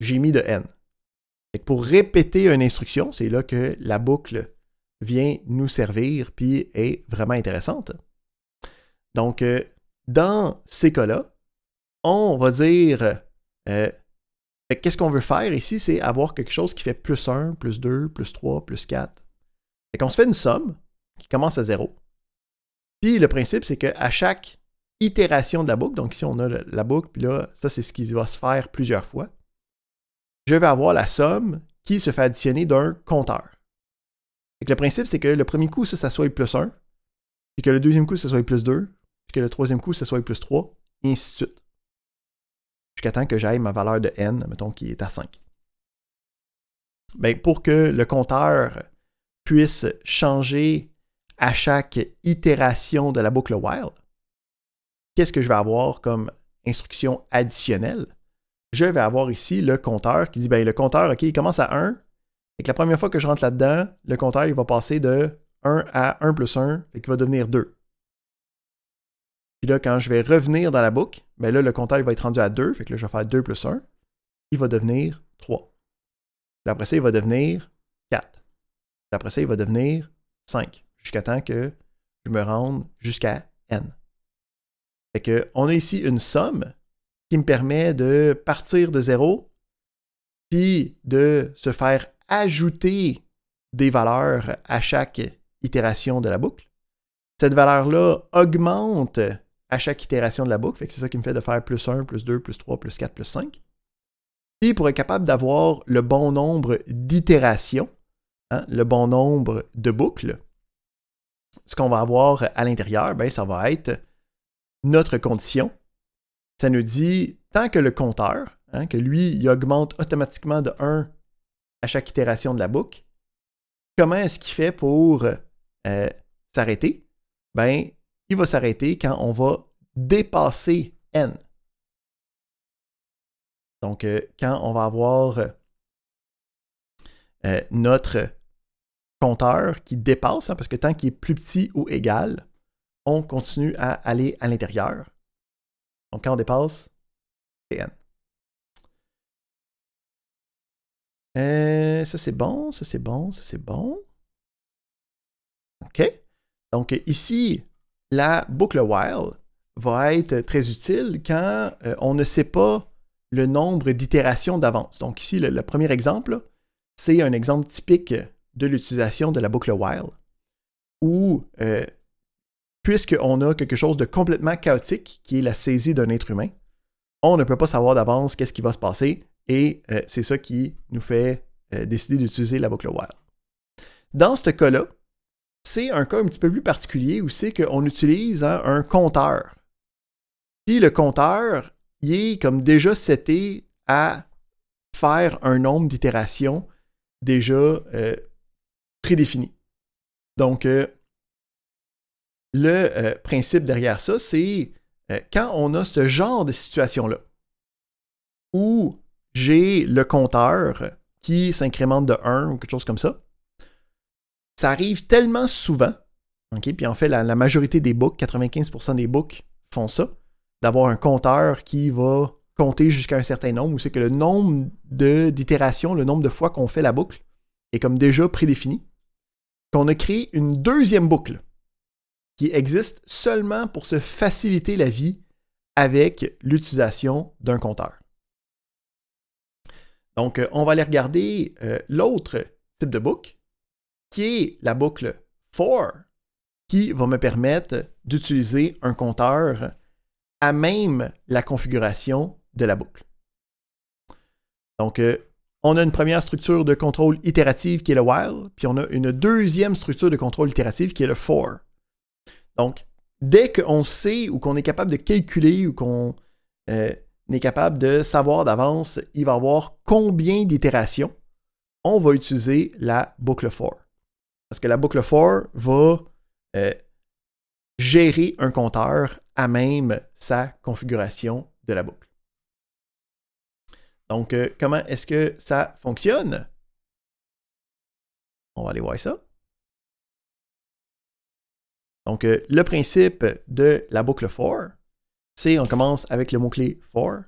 j'ai mis de n. Pour répéter une instruction, c'est là que la boucle vient nous servir puis est vraiment intéressante. Donc, dans ces cas-là, on va dire qu'est-ce qu'on veut faire ici, c'est avoir quelque chose qui fait plus 1, plus 2, plus 3, plus 4. Fait qu'on se fait une somme qui commence à 0. Puis le principe, c'est qu'à chaque itération de la boucle, donc ici on a la boucle, puis là, ça c'est ce qui va se faire plusieurs fois, je vais avoir la somme qui se fait additionner d'un compteur. Fait que le principe, c'est que le premier coup, ça soit plus 1, puis que le deuxième coup, ça soit plus 2, puis que le troisième coup, ça soit plus 3, et ainsi de suite. Jusqu'à temps que j'aille ma valeur de n, mettons, qui est à 5. Pour que le compteur puisse changer à chaque itération de la boucle while, qu'est-ce que je vais avoir comme instruction additionnelle? Je vais avoir ici le compteur qui dit, le compteur, OK, il commence à 1. Et que la première fois que je rentre là-dedans, le compteur, il va passer de 1 à 1 plus 1, et qu'il va devenir 2. Puis là, quand je vais revenir dans la boucle, là, le compteur, il va être rendu à 2, fait que là, je vais faire 2 plus 1. Il va devenir 3. Puis après ça, il va devenir 4. Puis après ça, il va devenir 5. Jusqu'à temps que je me rende jusqu'à n. Fait que on a ici une somme qui me permet de partir de 0, puis de se faire ajouter des valeurs à chaque itération de la boucle. Cette valeur-là augmente à chaque itération de la boucle, fait que c'est ça qui me fait de faire plus 1, plus 2, plus 3, plus 4, plus 5. Puis pour être capable d'avoir le bon nombre d'itérations, le bon nombre de boucles, ce qu'on va avoir à l'intérieur, ça va être notre condition. Ça nous dit, tant que le compteur, que lui, il augmente automatiquement de 1 à chaque itération de la boucle, comment est-ce qu'il fait pour s'arrêter? Ben, il va s'arrêter quand on va dépasser n. Donc, quand on va avoir notre compteur qui dépasse, parce que tant qu'il est plus petit ou égal, on continue à aller à l'intérieur. Donc, quand on dépasse, c'est n. Ça, c'est bon, ça, c'est bon, ça, c'est bon. OK. Donc, ici, la boucle while va être très utile quand on ne sait pas le nombre d'itérations d'avance. Donc, ici, le premier exemple, c'est un exemple typique de l'utilisation de la boucle while, où, puisqu'on a quelque chose de complètement chaotique, qui est la saisie d'un être humain, on ne peut pas savoir d'avance qu'est-ce qui va se passer, et c'est ça qui nous fait décider d'utiliser la boucle while. Dans ce cas-là, c'est un cas un petit peu plus particulier où c'est qu'on utilise un compteur. Puis le compteur, il est comme déjà seté à faire un nombre d'itérations déjà prédéfini. Donc, le principe derrière ça, c'est quand on a ce genre de situation-là, où j'ai le compteur qui s'incrémente de 1 ou quelque chose comme ça, ça arrive tellement souvent, okay, puis en fait, la majorité des books, 95% des books font ça, d'avoir un compteur qui va compter jusqu'à un certain nombre, où c'est que le nombre d'itérations, le nombre de fois qu'on fait la boucle, est comme déjà prédéfini, qu'on a créé une deuxième boucle qui existe seulement pour se faciliter la vie avec l'utilisation d'un compteur. Donc, on va aller regarder l'autre type de boucle, qui est la boucle for, qui va me permettre d'utiliser un compteur à même la configuration de la boucle. Donc, on a une première structure de contrôle itérative qui est le while, puis on a une deuxième structure de contrôle itérative qui est le for. Donc, dès qu'on sait ou qu'on est capable de calculer ou qu'on est capable de savoir d'avance, il va y avoir combien d'itérations, on va utiliser la boucle for. Parce que la boucle for va gérer un compteur à même sa configuration de la boucle. Donc, comment est-ce que ça fonctionne? On va aller voir ça. Donc, le principe de la boucle for, c'est on commence avec le mot-clé for,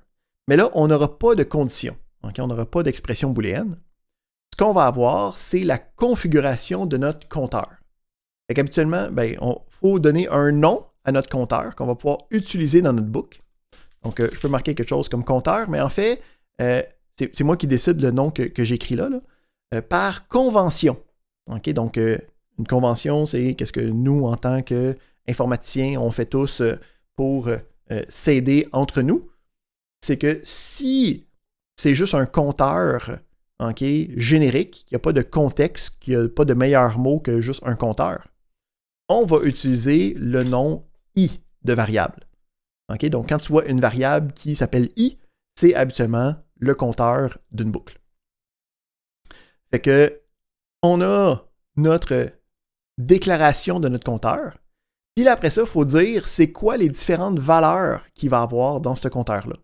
mais là, on n'aura pas de condition. Okay? On n'aura pas d'expression booléenne. Ce qu'on va avoir, c'est la configuration de notre compteur. Fait qu'habituellement, il faut donner un nom à notre compteur qu'on va pouvoir utiliser dans notre boucle. Donc, je peux marquer quelque chose comme compteur, mais en fait, c'est moi qui décide le nom que j'écris là, par convention. Okay? Donc, une convention, c'est qu'est-ce que nous, en tant qu'informaticiens, on fait tous pour s'aider entre nous. C'est que si c'est juste un compteur générique, qu'il n'y a pas de contexte, qu'il n'y a pas de meilleur mot que juste un compteur, on va utiliser le nom i de variable. Okay? Donc, quand tu vois une variable qui s'appelle i, c'est habituellement le compteur d'une boucle. Fait que, on a notre déclaration de notre compteur, puis là, après ça, il faut dire c'est quoi les différentes valeurs qu'il va avoir dans ce compteur-là.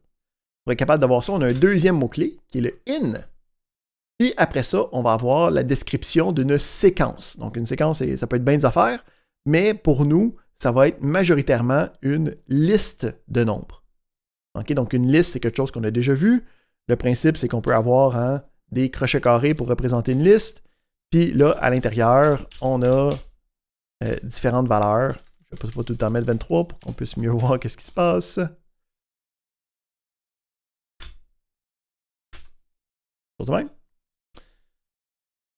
Pour être capable d'avoir ça, on a un deuxième mot-clé qui est le in. Puis après ça, on va avoir la description d'une séquence. Donc, une séquence, ça peut être bien des affaires, mais pour nous, ça va être majoritairement une liste de nombres. Okay? Donc, une liste, c'est quelque chose qu'on a déjà vu. Le principe, c'est qu'on peut avoir des crochets carrés pour représenter une liste. Puis là, à l'intérieur, on a différentes valeurs. Je ne vais pas tout le temps mettre 23 pour qu'on puisse mieux voir qu'est-ce qui se passe. Tout de même.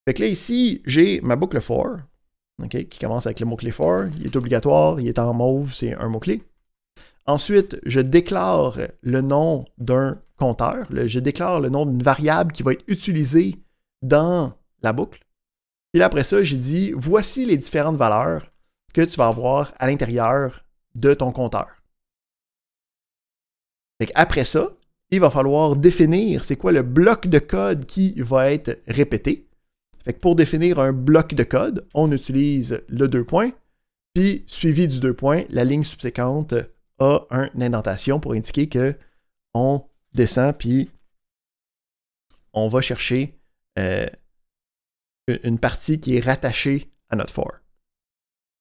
Fait que là, ici, j'ai ma boucle for, okay, qui commence avec le mot-clé for. Il est obligatoire, il est en mauve, c'est un mot-clé. Ensuite, je déclare le nom d'un compteur. Je déclare le nom d'une variable qui va être utilisée dans la boucle. Puis là, après ça, j'ai dit, voici les différentes valeurs que tu vas avoir à l'intérieur de ton compteur. Fait qu'après ça, il va falloir définir c'est quoi le bloc de code qui va être répété. Fait que pour définir un bloc de code, on utilise le 2 points, puis suivi du 2 points, la ligne subséquente a une indentation pour indiquer que on descend, puis on va chercher une partie qui est rattachée à notre for.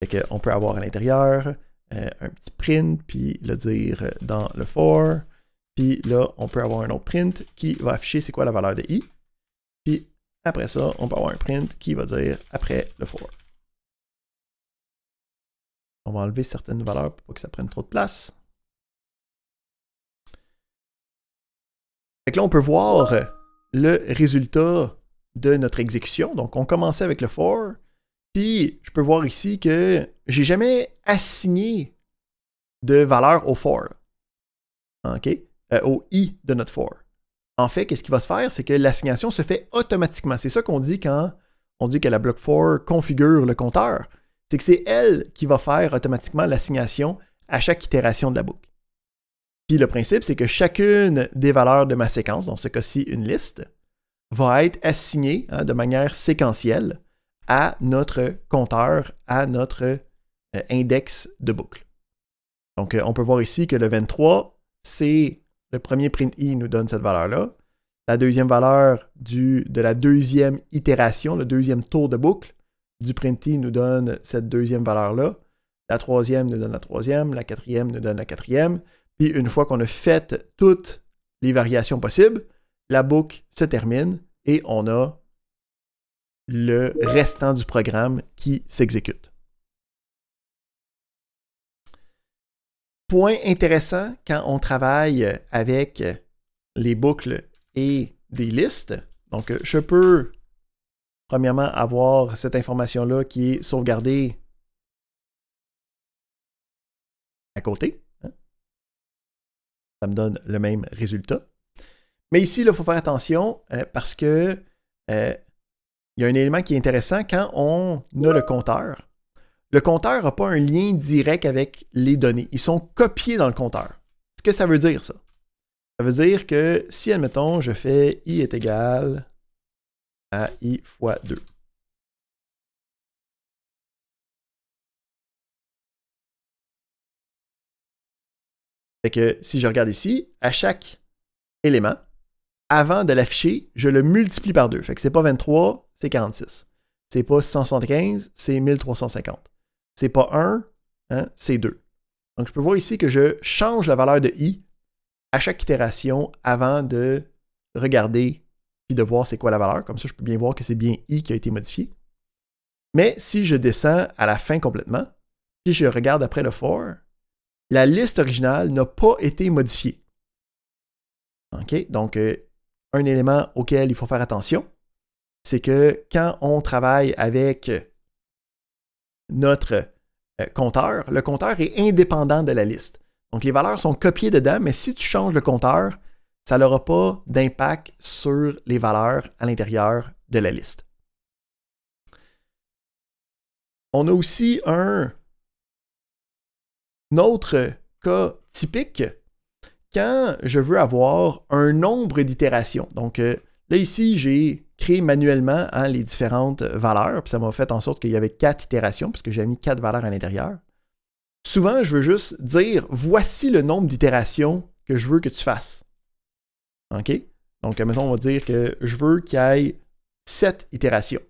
Fait qu'on peut avoir à l'intérieur un petit print, puis le dire dans le for. Puis là, on peut avoir un autre print qui va afficher c'est quoi la valeur de i. Puis après ça, on peut avoir un print qui va dire après le for. On va enlever certaines valeurs pour pas que ça prenne trop de place. Fait que là, on peut voir le résultat de notre exécution. Donc, on commençait avec le for. Puis, je peux voir ici que j'ai jamais assigné de valeur au for. OK? Au i de notre for. En fait, qu'est-ce qui va se faire? C'est que l'assignation se fait automatiquement. C'est ça qu'on dit quand on dit que la block for configure le compteur. C'est que c'est elle qui va faire automatiquement l'assignation à chaque itération de la boucle. Puis le principe, c'est que chacune des valeurs de ma séquence, dans ce cas-ci une liste, va être assignée de manière séquentielle à notre compteur, à notre index de boucle. Donc, on peut voir ici que le 23, c'est le premier print i nous donne cette valeur-là. La deuxième valeur de la deuxième itération, le deuxième tour de boucle du print i nous donne cette deuxième valeur-là. La troisième nous donne la troisième, la quatrième nous donne la quatrième. Puis une fois qu'on a fait toutes les variations possibles, la boucle se termine et on a le restant du programme qui s'exécute. Point intéressant quand on travaille avec les boucles et des listes. Donc, je peux premièrement avoir cette information-là qui est sauvegardée à côté. Ça me donne le même résultat. Mais ici, il faut faire attention parce que il y a un élément qui est intéressant quand on a le compteur. Le compteur n'a pas un lien direct avec les données. Ils sont copiés dans le compteur. Ce que ça veut dire, ça? Ça veut dire que si, admettons, je fais i est égal à i fois 2. Fait que si je regarde ici, à chaque élément, avant de l'afficher, je le multiplie par 2. Fait que c'est pas 23, c'est 46. C'est pas 675, c'est 1350. C'est pas 1, c'est 2. Donc je peux voir ici que je change la valeur de i à chaque itération avant de regarder puis de voir c'est quoi la valeur. Comme ça, je peux bien voir que c'est bien i qui a été modifié. Mais si je descends à la fin complètement, puis je regarde après le for, la liste originale n'a pas été modifiée. OK? Donc, un élément auquel il faut faire attention, c'est que quand on travaille avec notre compteur, le compteur est indépendant de la liste. Donc, les valeurs sont copiées dedans, mais si tu changes le compteur, ça n'aura pas d'impact sur les valeurs à l'intérieur de la liste. On a aussi un autre cas typique quand je veux avoir un nombre d'itérations. Donc, là, ici, j'ai créé manuellement les différentes valeurs, puis ça m'a fait en sorte qu'il y avait 4 itérations, puisque j'ai mis 4 valeurs à l'intérieur. Souvent, je veux juste dire, voici le nombre d'itérations que je veux que tu fasses. OK? Donc, maintenant, on va dire que je veux qu'il y ait 7 itérations.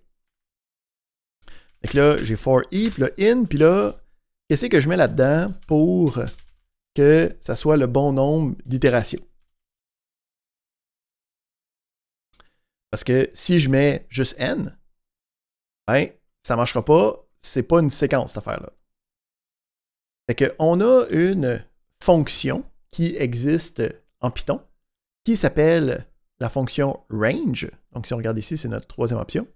Donc là, j'ai for i, puis là, in, puis là, qu'est-ce que je mets là-dedans pour que ça soit le bon nombre d'itérations? Parce que si je mets juste n, ben, ça ne marchera pas. C'est pas une séquence, cette affaire-là. Fait qu'on a une fonction qui existe en Python qui s'appelle la fonction range. Donc, si on regarde ici, c'est notre troisième option.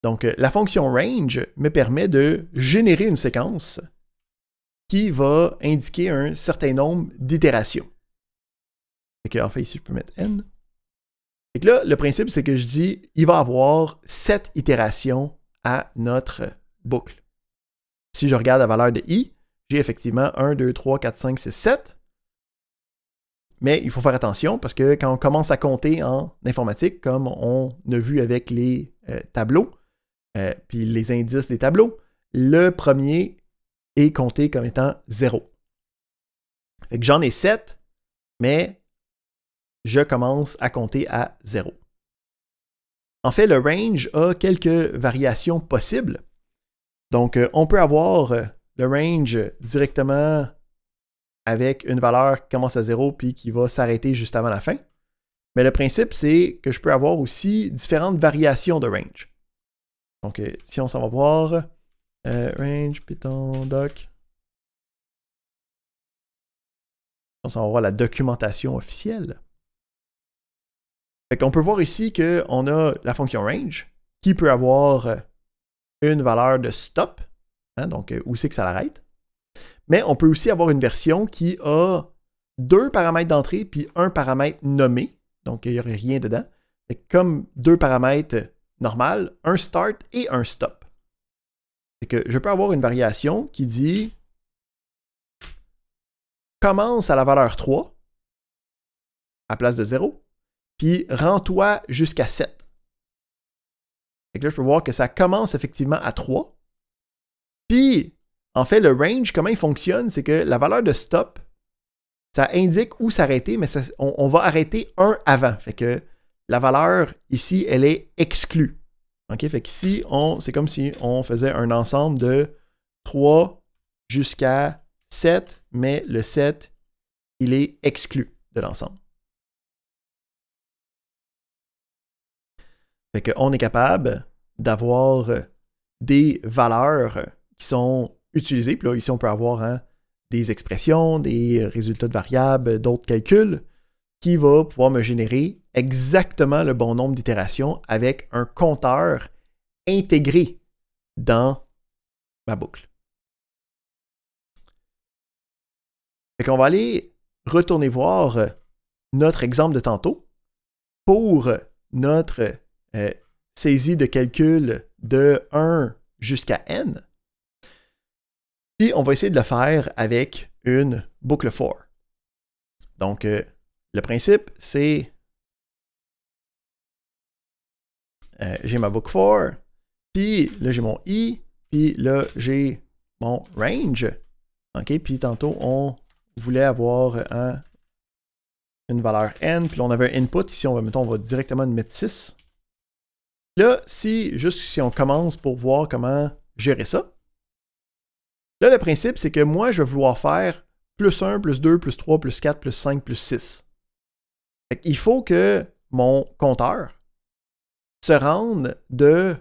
Donc, la fonction range me permet de générer une séquence qui va indiquer un certain nombre d'itérations. En fait, ici, je peux mettre n. Et que là, le principe, c'est que je dis, il va avoir 7 itérations à notre boucle. Si je regarde la valeur de i, j'ai effectivement 1, 2, 3, 4, 5, 6, 7. mais il faut faire attention parce que quand on commence à compter en informatique, comme on a vu avec les tableaux, puis les indices des tableaux, le premier est compté comme étant 0. Fait que j'en ai 7, mais je commence à compter à 0. En fait, le range a quelques variations possibles. Donc, on peut avoir le range directement avec une valeur qui commence à 0 puis qui va s'arrêter juste avant la fin. Mais le principe, c'est que je peux avoir aussi différentes variations de range. Donc, si on s'en va voir, range, Python, doc. On s'en va voir la documentation officielle. Fait qu'on peut voir ici qu'on a la fonction range qui peut avoir une valeur de stop, hein, donc où c'est que ça l'arrête. Mais on peut aussi avoir une version qui a 2 paramètres d'entrée puis un paramètre nommé. Donc, il n'y aurait rien dedans. Fait que comme 2 paramètres normal, un start et un stop. Fait que je peux avoir une variation qui dit commence à la valeur 3 à place de 0, puis rends-toi jusqu'à 7. Fait que là, je peux voir que ça commence effectivement à 3. Puis, en fait, le range, comment il fonctionne, c'est que la valeur de stop, ça indique où s'arrêter, mais on va arrêter un avant. Fait que la valeur ici, elle est exclue. OK? Fait qu'ici, c'est comme si on faisait un ensemble de 3 jusqu'à 7, mais le 7, il est exclu de l'ensemble. Fait qu'on est capable d'avoir des valeurs qui sont utilisées. Puis là, ici, on peut avoir des expressions, des résultats de variables, d'autres calculs, qui va pouvoir me générer exactement le bon nombre d'itérations avec un compteur intégré dans ma boucle. Fait qu'on va aller retourner voir notre exemple de tantôt pour notre saisie de calcul de 1 jusqu'à n. Puis on va essayer de le faire avec une boucle for. Donc, le principe, c'est j'ai ma boucle for, puis là j'ai mon i, puis là j'ai mon range. OK, puis tantôt on voulait avoir une valeur n, puis là on avait un input. Ici, on va directement mettre 6. Là, si on commence pour voir comment gérer ça, là, le principe, c'est que moi, je vais vouloir faire plus 1, plus 2, plus 3, plus 4, plus 5, plus 6. Il faut que mon compteur se rende de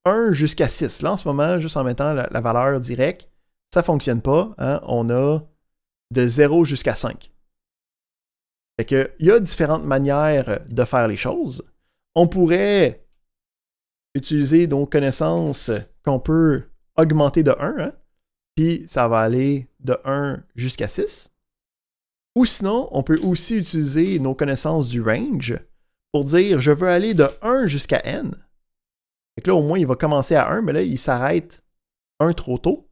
1 jusqu'à 6. Là, en ce moment, juste en mettant la valeur directe, ça ne fonctionne pas. Hein? On a de 0 jusqu'à 5. Fait que, il y a différentes manières de faire les choses. On pourrait utiliser nos connaissances qu'on peut augmenter de 1, hein? Puis ça va aller de 1 jusqu'à 6. Ou sinon, on peut aussi utiliser nos connaissances du range pour dire je veux aller de 1 jusqu'à n. Fait que là, au moins, il va commencer à 1, mais là, il s'arrête 1 trop tôt.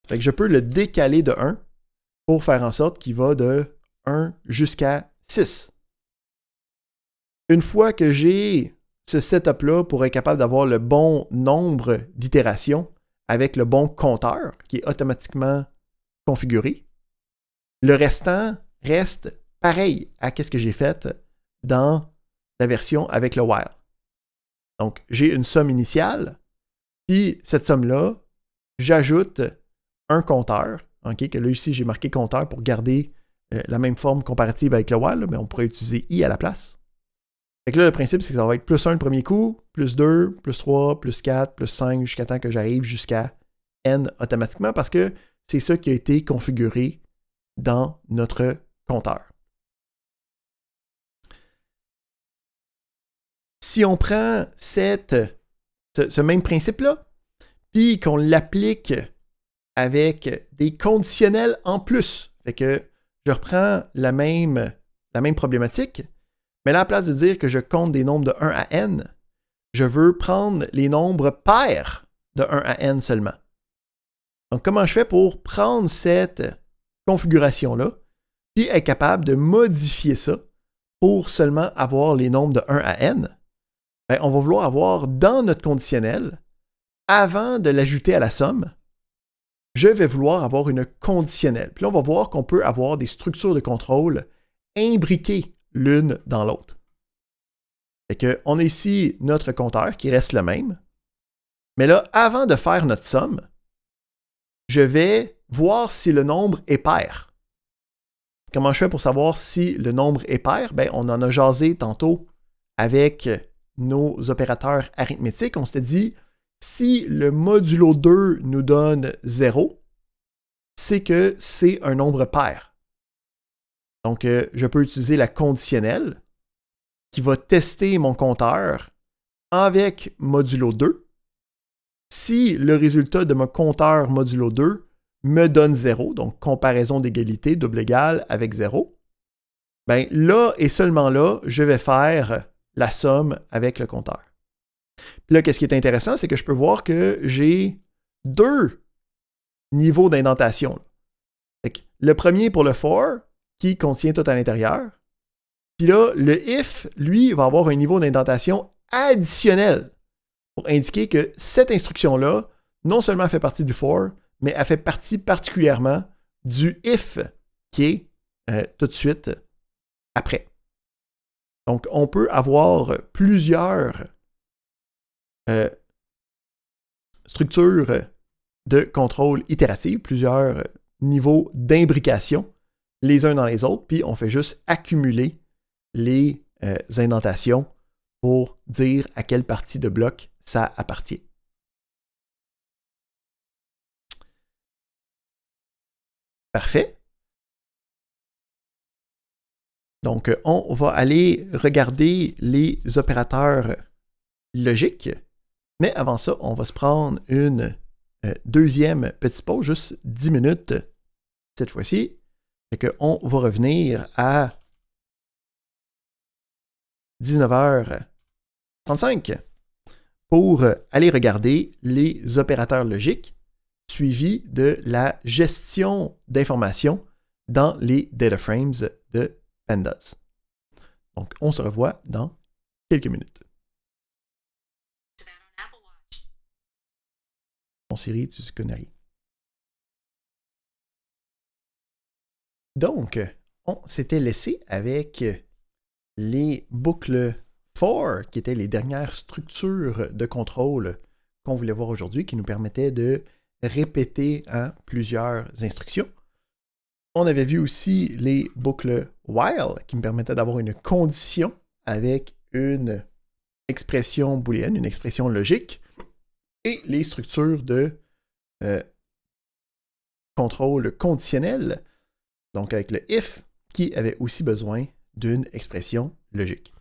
Fait que je peux le décaler de 1 pour faire en sorte qu'il va de 1 jusqu'à 6. Une fois que j'ai ce setup-là pour être capable d'avoir le bon nombre d'itérations avec le bon compteur qui est automatiquement configuré, le restant reste pareil à ce que j'ai fait dans la version avec le while. Donc, j'ai une somme initiale, puis cette somme-là, j'ajoute un compteur, okay, que là, ici, j'ai marqué compteur pour garder la même forme comparative avec le while, mais on pourrait utiliser i à la place. Fait que là, le principe, c'est que ça va être plus 1 le premier coup, plus 2, plus 3, plus 4, plus 5, jusqu'à temps que j'arrive jusqu'à n automatiquement, parce que c'est ça qui a été configuré dans notre compteur. Si on prend ce même principe-là, puis qu'on l'applique avec des conditionnels en plus, fait que je reprends la même problématique, mais là, à la place de dire que je compte des nombres de 1 à n, je veux prendre les nombres pairs de 1 à n seulement. Donc, comment je fais pour prendre cette configuration-là, puis être capable de modifier ça pour seulement avoir les nombres de 1 à n, ben, on va vouloir avoir dans notre conditionnel, avant de l'ajouter à la somme, je vais vouloir avoir une conditionnelle. Puis là, on va voir qu'on peut avoir des structures de contrôle imbriquées l'une dans l'autre. Fait qu'on a ici notre compteur qui reste le même. Mais là, avant de faire notre somme, je vais voir si le nombre est pair. Comment je fais pour savoir si le nombre est pair? Ben, on en a jasé tantôt avec nos opérateurs arithmétiques. On s'était dit, si le modulo 2 nous donne 0, c'est que c'est un nombre pair. Donc, je peux utiliser la conditionnelle qui va tester mon compteur avec modulo 2. Si le résultat de mon compteur modulo 2 me donne 0, donc comparaison d'égalité, double égal avec 0, bien là et seulement là, je vais faire la somme avec le compteur. Puis là, qu'est-ce qui est intéressant, c'est que je peux voir que j'ai 2 niveaux d'indentation. Le premier pour le for, qui contient tout à l'intérieur. Puis là, le if, lui, va avoir un niveau d'indentation additionnel pour indiquer que cette instruction-là, non seulement fait partie du for, mais elle fait partie particulièrement du if, qui est tout de suite après. Donc, on peut avoir plusieurs structures de contrôle itérative, plusieurs niveaux d'imbrication les uns dans les autres, puis on fait juste accumuler les indentations pour dire à quelle partie de bloc ça appartient. Parfait. Donc, on va aller regarder les opérateurs logiques. Mais avant ça, on va se prendre une deuxième petite pause, juste 10 minutes cette fois-ci. Et qu'on va revenir à 19h35 pour aller regarder les opérateurs logiques suivis de la gestion d'informations dans les data frames de Pandas. Donc, on se revoit dans quelques minutes. Mon Siri, tu connais rien. Donc, on s'était laissé avec les boucles for, qui étaient les dernières structures de contrôle qu'on voulait voir aujourd'hui, qui nous permettaient de répéter plusieurs instructions. On avait vu aussi les boucles while, qui me permettaient d'avoir une condition avec une expression booléenne, une expression logique, et les structures de contrôle conditionnel, donc avec le if, qui avait aussi besoin d'une expression logique.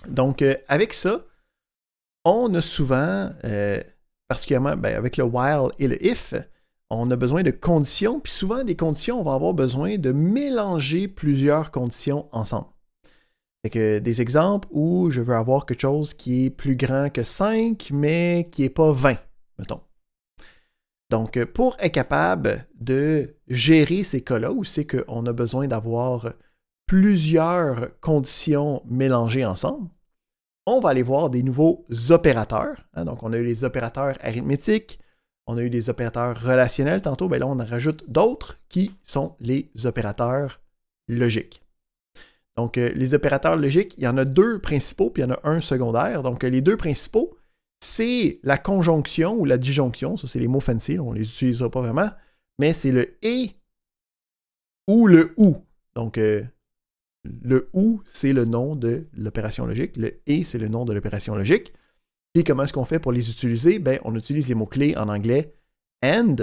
Donc, avec ça, on a souvent, particulièrement avec le while et le if, on a besoin de conditions, puis souvent des conditions, on va avoir besoin de mélanger plusieurs conditions ensemble. Fait que des exemples où je veux avoir quelque chose qui est plus grand que 5, mais qui n'est pas 20, mettons. Donc, pour être capable de gérer ces cas-là, où c'est qu'on a besoin d'avoir plusieurs conditions mélangées ensemble, on va aller voir des nouveaux opérateurs. Donc, on a eu les opérateurs arithmétiques, on a eu des opérateurs relationnels tantôt, bien là, on en rajoute d'autres qui sont les opérateurs logiques. Donc, les opérateurs logiques, il y en a 2 principaux, puis il y en a un secondaire. Donc, les 2 principaux, c'est la conjonction ou la disjonction. Ça, c'est les mots fancy, on ne les utilisera pas vraiment. Mais c'est le « et » ou le « ou ». Donc, le « ou », c'est le nom de l'opération logique. Le « et », c'est le nom de l'opération logique. Et comment est-ce qu'on fait pour les utiliser? Ben, on utilise les mots-clés en anglais « and »,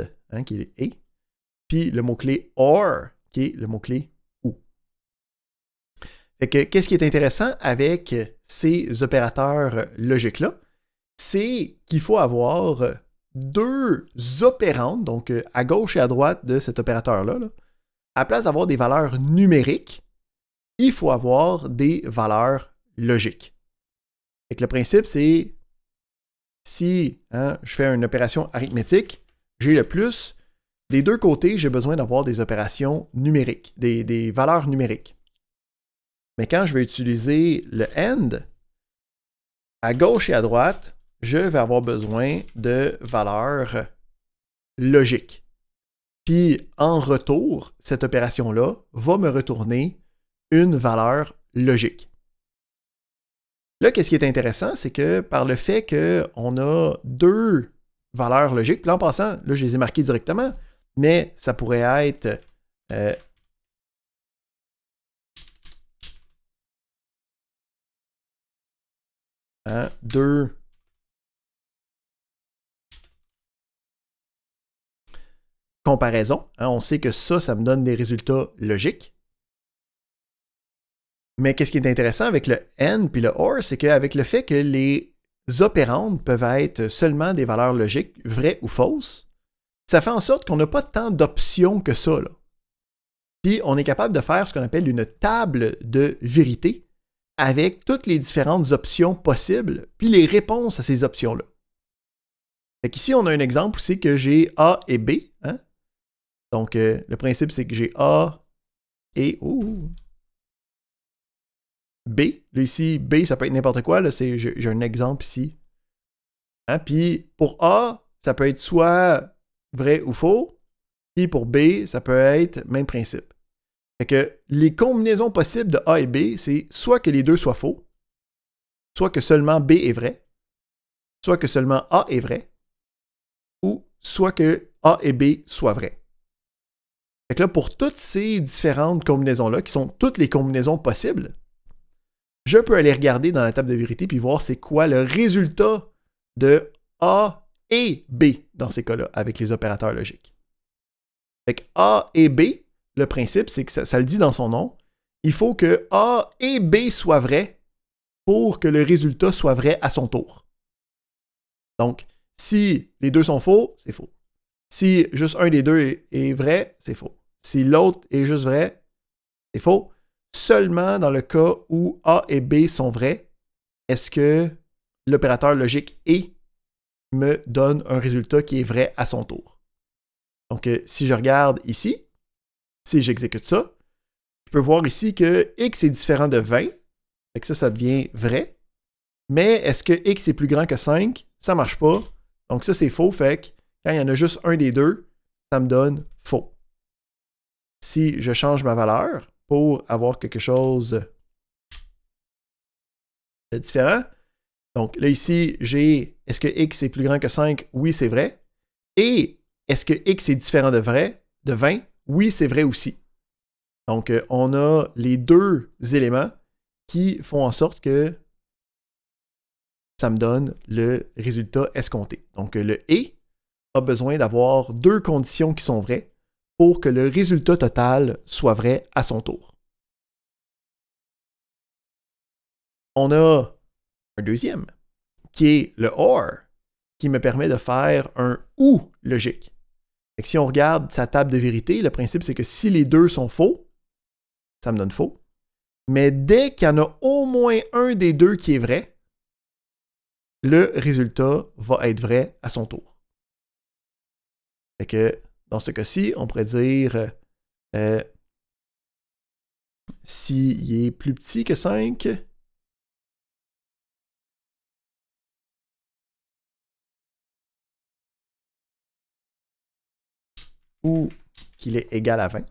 qui est le « et », puis le mot-clé « or », qui est le mot-clé « ou ». Fait que, qu'est-ce qui est intéressant avec ces opérateurs logiques-là? C'est qu'il faut avoir 2 opérandes, donc à gauche et à droite de cet opérateur-là. À la place d'avoir des valeurs numériques, il faut avoir des valeurs logiques. Fait que le principe, c'est si je fais une opération arithmétique, j'ai le plus, des deux côtés, j'ai besoin d'avoir des opérations numériques, des valeurs numériques. Mais quand je vais utiliser le AND, à gauche et à droite, je vais avoir besoin de valeurs logiques. Puis, en retour, cette opération-là va me retourner une valeur logique. Là, qu'est-ce qui est intéressant, c'est que par le fait qu'on a deux valeurs logiques, puis là, en passant, là, je les ai marquées directement, mais ça pourrait être deux comparaisons. On sait que ça me donne des résultats logiques. Mais qu'est-ce qui est intéressant avec le AND puis le OR, c'est qu'avec le fait que les opérandes peuvent être seulement des valeurs logiques, vraies ou fausses, ça fait en sorte qu'on n'a pas tant d'options que ça, là. Puis on est capable de faire ce qu'on appelle une table de vérité avec toutes les différentes options possibles, puis les réponses à ces options-là. Fait qu'ici, on a un exemple où c'est que j'ai A et B. Hein? Donc, le principe, c'est que j'ai A et B. Là, ici, B, ça peut être n'importe quoi. Là, j'ai un exemple ici. Hein? Puis, pour A, ça peut être soit vrai ou faux. Puis, pour B, ça peut être même principe. Fait que les combinaisons possibles de A et B, c'est soit que les deux soient faux, soit que seulement B est vrai, soit que seulement A est vrai, ou soit que A et B soient vrais. Fait que là, pour toutes ces différentes combinaisons-là, qui sont toutes les combinaisons possibles, je peux aller regarder dans la table de vérité puis voir c'est quoi le résultat de A et B dans ces cas-là, avec les opérateurs logiques. Fait que A et B, le principe, c'est que ça le dit dans son nom, il faut que A et B soient vrais pour que le résultat soit vrai à son tour. Donc, si les deux sont faux, c'est faux. Si juste un des deux est vrai, c'est faux. Si l'autre est juste vrai, c'est faux. Seulement dans le cas où A et B sont vrais, est-ce que l'opérateur logique et me donne un résultat qui est vrai à son tour. Donc, si je regarde ici, si j'exécute ça, je peux voir ici que x est différent de 20. Fait que ça devient vrai. Mais est-ce que x est plus grand que 5? Ça ne marche pas. Donc ça, c'est faux. Fait que quand il y en a juste un des deux, ça me donne faux. Si je change ma valeur pour avoir quelque chose de différent, donc là ici, j'ai est-ce que x est plus grand que 5? Oui, c'est vrai. Et est-ce que x est différent de 20? Oui, c'est vrai aussi. Donc, on a les deux éléments qui font en sorte que ça me donne le résultat escompté. Donc, le « et » a besoin d'avoir deux conditions qui sont vraies pour que le résultat total soit vrai à son tour. On a un deuxième, qui est le « OR », qui me permet de faire un « ou » logique. Fait que si on regarde sa table de vérité, le principe, c'est que si les deux sont faux, ça me donne faux. Mais dès qu'il y en a au moins un des deux qui est vrai, le résultat va être vrai à son tour. Fait que dans ce cas-ci, on pourrait dire s'il est plus petit que 5, ou qu'il est égal à 20.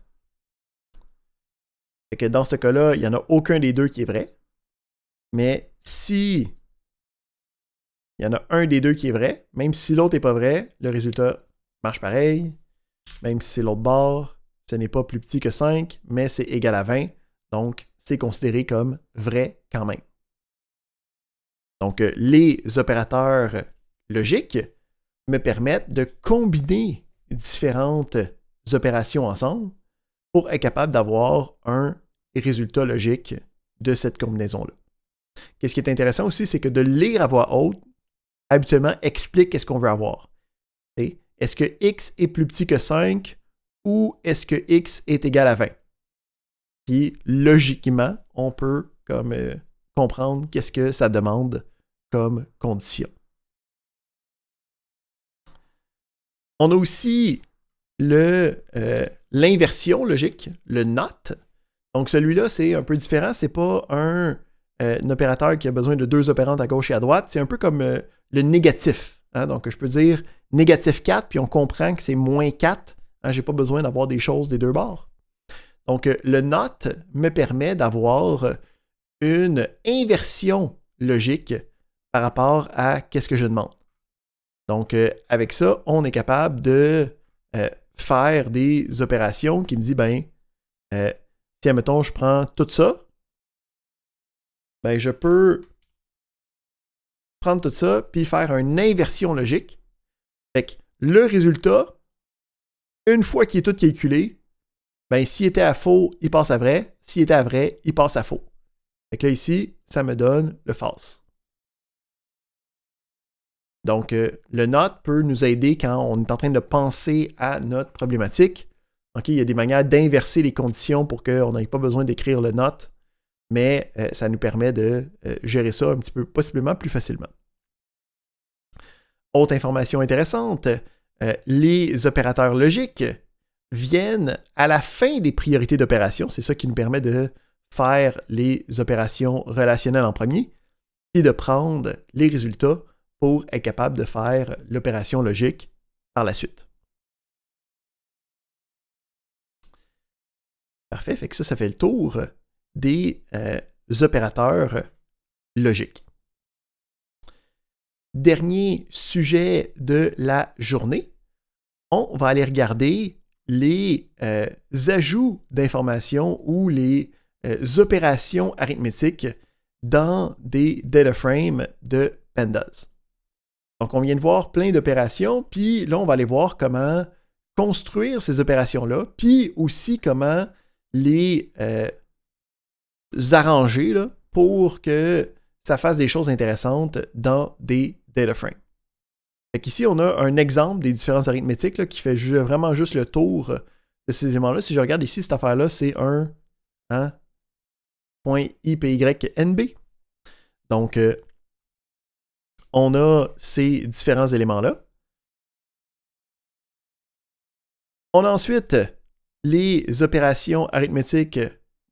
Fait que dans ce cas-là, il n'y en a aucun des deux qui est vrai. Mais si il y en a un des deux qui est vrai, même si l'autre n'est pas vrai, le résultat marche pareil. Même si c'est l'autre bord, ce n'est pas plus petit que 5, mais c'est égal à 20. Donc, c'est considéré comme vrai quand même. Donc, les opérateurs logiques me permettent de combiner différentes opérations ensemble pour être capable d'avoir un résultat logique de cette combinaison-là. Qu'est-ce qui est intéressant aussi, c'est que de lire à voix haute, habituellement, explique qu'est-ce qu'on veut avoir. Est-ce que x est plus petit que 5 ou est-ce que x est égal à 20? Puis, logiquement, on peut comme, comprendre qu'est-ce que ça demande comme condition. On a aussi l'inversion logique, le NOT. Donc celui-là, c'est un peu différent. C'est pas un opérateur qui a besoin de 2 opérandes à gauche et à droite. C'est un peu comme le négatif. Hein? Donc je peux dire négatif 4, puis on comprend que c'est moins 4. Hein? Je n'ai pas besoin d'avoir des choses des deux bords. Donc le NOT me permet d'avoir une inversion logique par rapport à qu'est-ce que je demande. Donc avec ça, on est capable de faire des opérations qui me dit, si, admettons, je prends tout ça, je peux prendre tout ça puis faire une inversion logique. Fait que le résultat, une fois qu'il est tout calculé, s'il était à faux, il passe à vrai. S'il était à vrai, il passe à faux. Fait que là, ici, ça me donne le false. Donc, le NOT peut nous aider quand on est en train de penser à notre problématique. Okay, il y a des manières d'inverser les conditions pour qu'on n'ait pas besoin d'écrire le NOT, mais ça nous permet de gérer ça un petit peu, possiblement plus facilement. Autre information intéressante, les opérateurs logiques viennent à la fin des priorités d'opération. C'est ça qui nous permet de faire les opérations relationnelles en premier, puis de prendre les résultats pour être capable de faire l'opération logique par la suite. Parfait, fait que ça fait le tour des opérateurs logiques. Dernier sujet de la journée, on va aller regarder les ajouts d'informations ou les opérations arithmétiques dans des data frames de Pandas. Donc, on vient de voir plein d'opérations, puis là, on va aller voir comment construire ces opérations-là, puis aussi comment les arranger là, pour que ça fasse des choses intéressantes dans des data frames. Ici, on a un exemple des différences arithmétiques là, qui fait vraiment juste le tour de ces éléments-là. Si je regarde ici, cette affaire-là, c'est un point IPYNB. Donc, on a ces différents éléments-là. On a ensuite les opérations arithmétiques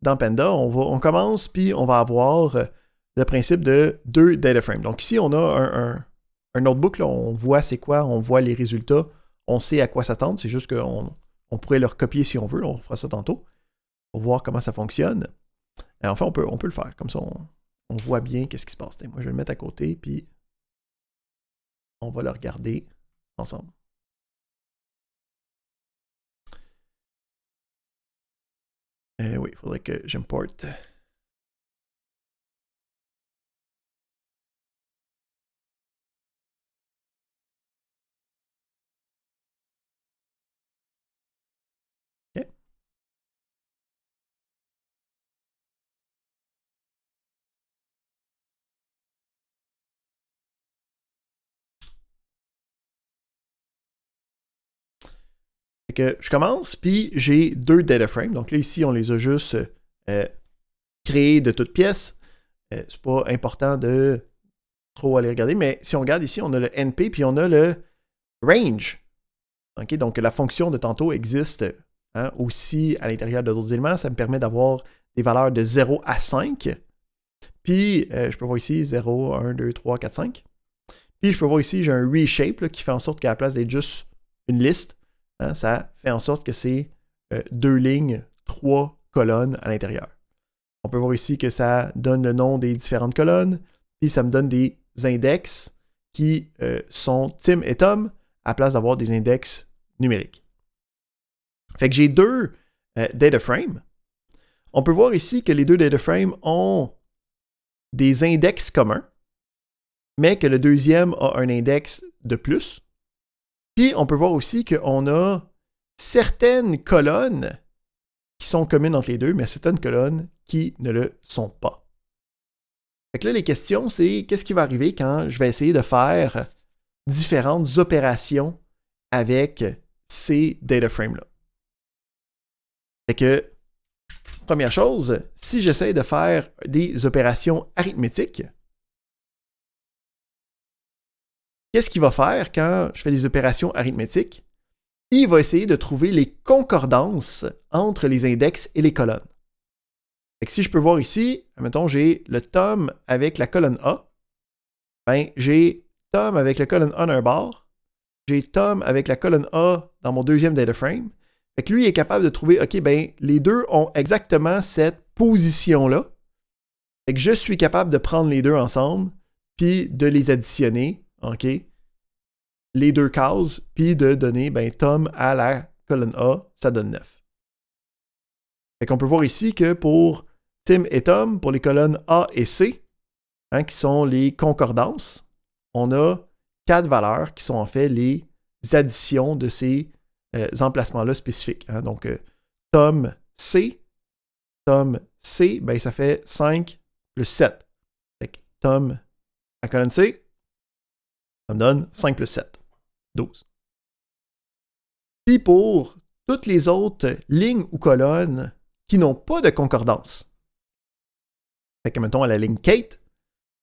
dans Panda. On commence, puis on va avoir le principe de 2 data frames. Donc ici, on a un notebook, là, on voit c'est quoi, on voit les résultats, on sait à quoi s'attendre. C'est juste qu'on pourrait le recopier si on veut. Là, on fera ça tantôt pour voir comment ça fonctionne. Et enfin, on peut le faire. Comme ça, on voit bien qu'est-ce qui se passe. Moi, je vais le mettre à côté, puis on va le regarder ensemble. Oui, il faudrait que j'importe. OK. Que je commence, puis j'ai 2 data frames. Donc là, ici, on les a juste créés de toutes pièces. C'est pas important de trop aller regarder, mais si on regarde ici, on a le NP, puis on a le range. Okay? Donc la fonction de tantôt existe aussi à l'intérieur de d'autres éléments. Ça me permet d'avoir des valeurs de 0 à 5. Puis, je peux voir ici 0, 1, 2, 3, 4, 5. Puis, je peux voir ici, j'ai un reshape là, qui fait en sorte qu'à la place d'être juste une liste, ça fait en sorte que c'est 2 lignes, 3 colonnes à l'intérieur. On peut voir ici que ça donne le nom des différentes colonnes, puis ça me donne des index qui sont Tim et Tom, à la place d'avoir des index numériques. Fait que j'ai 2 data frames. On peut voir ici que les 2 data frames ont des index communs, mais que le deuxième a un index de plus. Puis, on peut voir aussi qu'on a certaines colonnes qui sont communes entre les deux, mais certaines colonnes qui ne le sont pas. Fait que là, les questions, c'est qu'est-ce qui va arriver quand je vais essayer de faire différentes opérations avec ces data frames-là. Fait que, première chose, si j'essaie de faire des opérations arithmétiques, qu'est-ce qu'il va faire quand je fais des opérations arithmétiques? il va essayer de trouver les concordances entre les index et les colonnes. Fait que si je peux voir ici, admettons, j'ai le Tom avec la colonne A, ben, j'ai Tom avec la colonne A d'un bord, j'ai Tom avec la colonne A dans mon deuxième data frame. Fait que lui il est capable de trouver, OK, ben, les deux ont exactement cette position-là. Fait que je suis capable de prendre les deux ensemble, puis de les additionner, OK, les deux cases, puis de donner, ben, Tom à la colonne A, ça donne 9. Fait qu'on peut voir ici que pour Tim et Tom, pour les colonnes A et C, hein, qui sont les concordances, on a 4 valeurs qui sont en fait les additions de ces emplacements-là spécifiques. Hein. Donc, Tom C, ben, ça fait 5 plus 7. Fait que Tom à colonne C, ça me donne 5 plus 7, 12. Puis pour toutes les autres lignes ou colonnes qui n'ont pas de concordance, fait que mettons à la ligne Kate,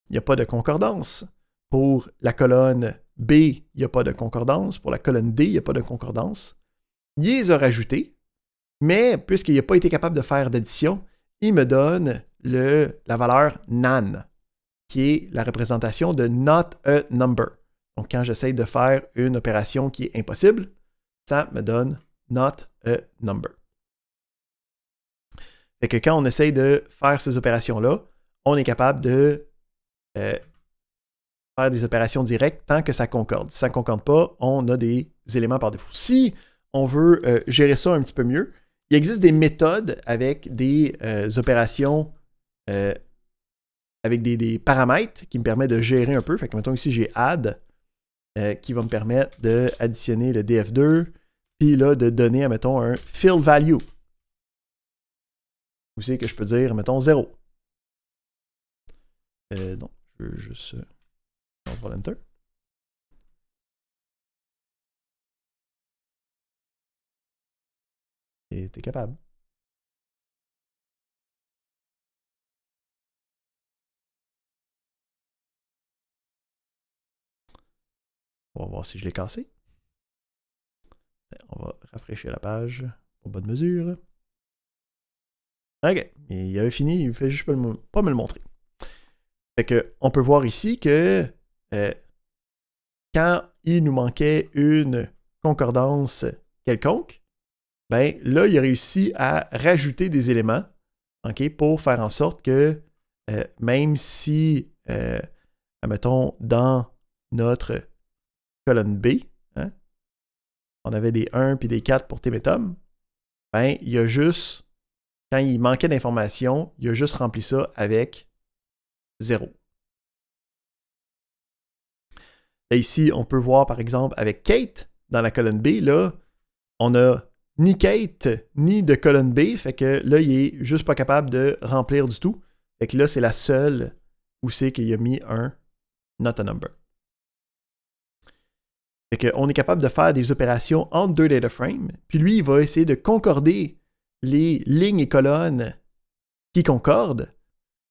il n'y a pas de concordance. Pour la colonne B, il n'y a pas de concordance. Pour la colonne D, il n'y a pas de concordance. Il les a rajoutés, mais puisqu'il n'a pas été capable de faire d'addition, il me donne la valeur NaN, qui est la représentation de not a number. Donc, quand j'essaie de faire une opération qui est impossible, ça me donne not a number. Fait que quand on essaie de faire ces opérations-là, on est capable de faire des opérations directes tant que ça concorde. Si ça ne concorde pas, on a des éléments par défaut. Si on veut gérer ça un petit peu mieux, il existe des méthodes avec des opérations avec des paramètres qui me permettent de gérer un peu. Fait que mettons ici, j'ai add qui va me permettre d'additionner le df2, puis là, de donner, mettons, un fill value. Vous savez que je peux dire, mettons, 0. Non, je veux juste Ctrl Enter. Et t'es capable. On va voir si je l'ai cassé. On va rafraîchir la page pour bonne mesure. OK. Il avait fini, il fait juste pas me le montrer. Fait que, on peut voir ici que quand il nous manquait une concordance quelconque, ben là, il a réussi à rajouter des éléments, OK, pour faire en sorte que même si, admettons, dans notre colonne B, hein, on avait des 1 puis des 4 pour Tim et Tom, ben il a juste, quand il manquait d'informations, il a juste rempli ça avec 0. Là, ici, on peut voir, par exemple, avec Kate, dans la colonne B, là, on n'a ni Kate, ni de colonne B, fait que là, il est juste pas capable de remplir du tout. Fait que là, c'est la seule où c'est qu'il a mis un not a number. Fait qu'on est capable de faire des opérations entre deux data frames, puis lui, il va essayer de concorder les lignes et colonnes qui concordent,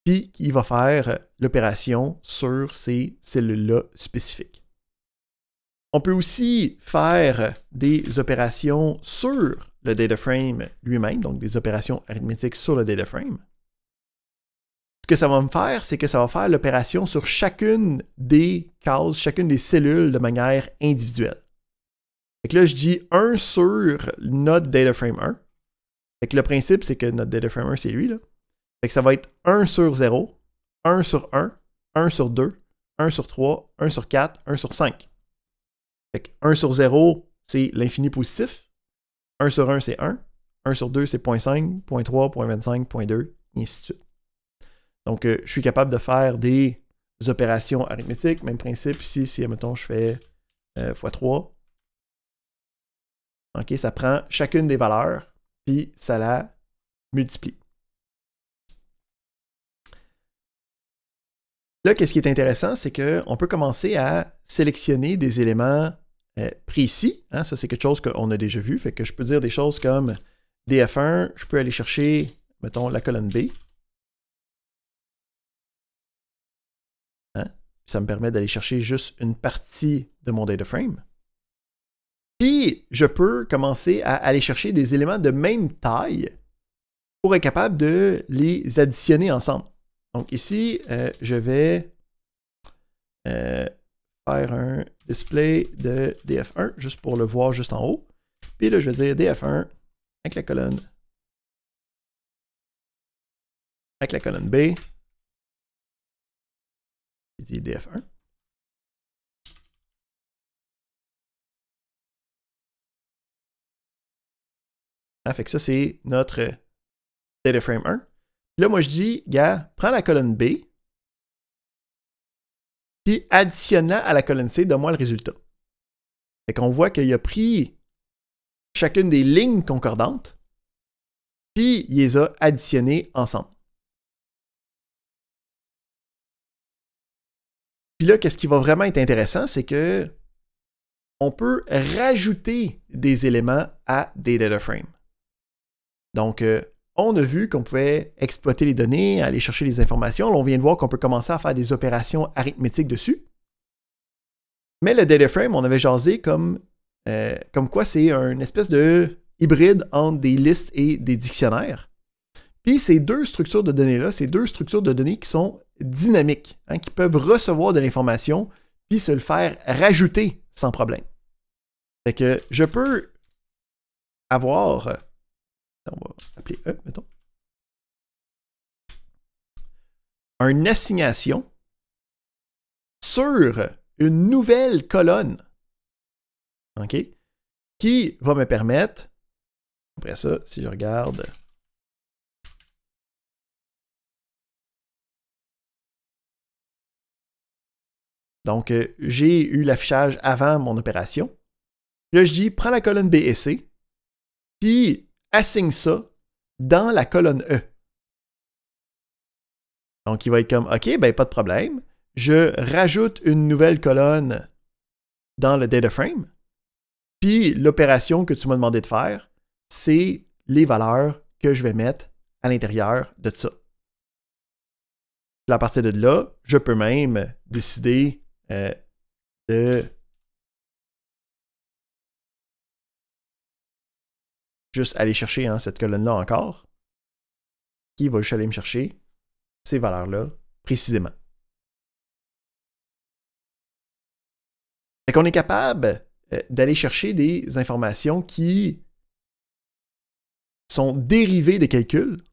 puis il va faire l'opération sur ces cellules-là spécifiques. On peut aussi faire des opérations sur le data frame lui-même, donc des opérations arithmétiques sur le data frame. Ce que ça va me faire, c'est que ça va faire l'opération sur chacune des cases, chacune des cellules de manière individuelle. Fait que là, je dis 1 sur notre data frame 1. Fait que le principe, c'est que notre data frame 1, c'est lui, là. Fait que ça va être 1 sur 0, 1 sur 1, 1 sur 2, 1 sur 3, 1 sur 4, 1 sur 5. Fait que 1 sur 0, c'est l'infini positif. 1 sur 1, c'est 1. 1 sur 2, c'est 0.5, 0.3, 0.25, 0.2, et ainsi de suite. Donc, je suis capable de faire des opérations arithmétiques. Même principe ici, si, admettons, je fais x3. OK, ça prend chacune des valeurs, puis ça la multiplie. Là, qu'est-ce qui est intéressant, c'est qu'on peut commencer à sélectionner des éléments précis. Hein? Ça, c'est quelque chose qu'on a déjà vu. Fait que je peux dire des choses comme df1, je peux aller chercher, mettons, la colonne B. Hein? Ça me permet d'aller chercher juste une partie de mon data frame. Puis, je peux commencer à aller chercher des éléments de même taille pour être capable de les additionner ensemble. Donc ici, je vais faire un display de df1 juste pour le voir juste en haut. Puis là, je vais dire df1 avec la colonne B. Il dit df1. Fait que ça, c'est notre data frame 1. Là, moi, je dis, gars, prends la colonne B, puis additionne-la à la colonne C, donne-moi le résultat. Fait qu'on voit qu'il a pris chacune des lignes concordantes, puis il les a additionnées ensemble. Puis là, qu'est-ce qui va vraiment être intéressant, c'est que on peut rajouter des éléments à des data frames. Donc, on a vu qu'on pouvait exploiter les données, aller chercher les informations. Là, on vient de voir qu'on peut commencer à faire des opérations arithmétiques dessus. Mais le data frame, on avait jasé comme quoi c'est une espèce de hybride entre des listes et des dictionnaires. Puis ces deux structures de données-là, c'est deux structures de données qui sont dynamiques, qui peuvent recevoir de l'information puis se le faire rajouter sans problème. Fait que je peux avoir... On va appeler E, mettons. Une assignation sur une nouvelle colonne. OK? Qui va me permettre, après ça, si je regarde. Donc, j'ai eu l'affichage avant mon opération. Là, je dis, prends la colonne B et C, puis assigne ça dans la colonne E. Donc, il va être comme, OK, ben pas de problème. Je rajoute une nouvelle colonne dans le data frame. Puis, l'opération que tu m'as demandé de faire, c'est les valeurs que je vais mettre à l'intérieur de ça. Puis, à partir de là, je peux même décider de juste aller chercher cette colonne-là encore, qui va juste aller me chercher ces valeurs-là précisément. Fait qu'on est capable d'aller chercher des informations qui sont dérivées des calculs,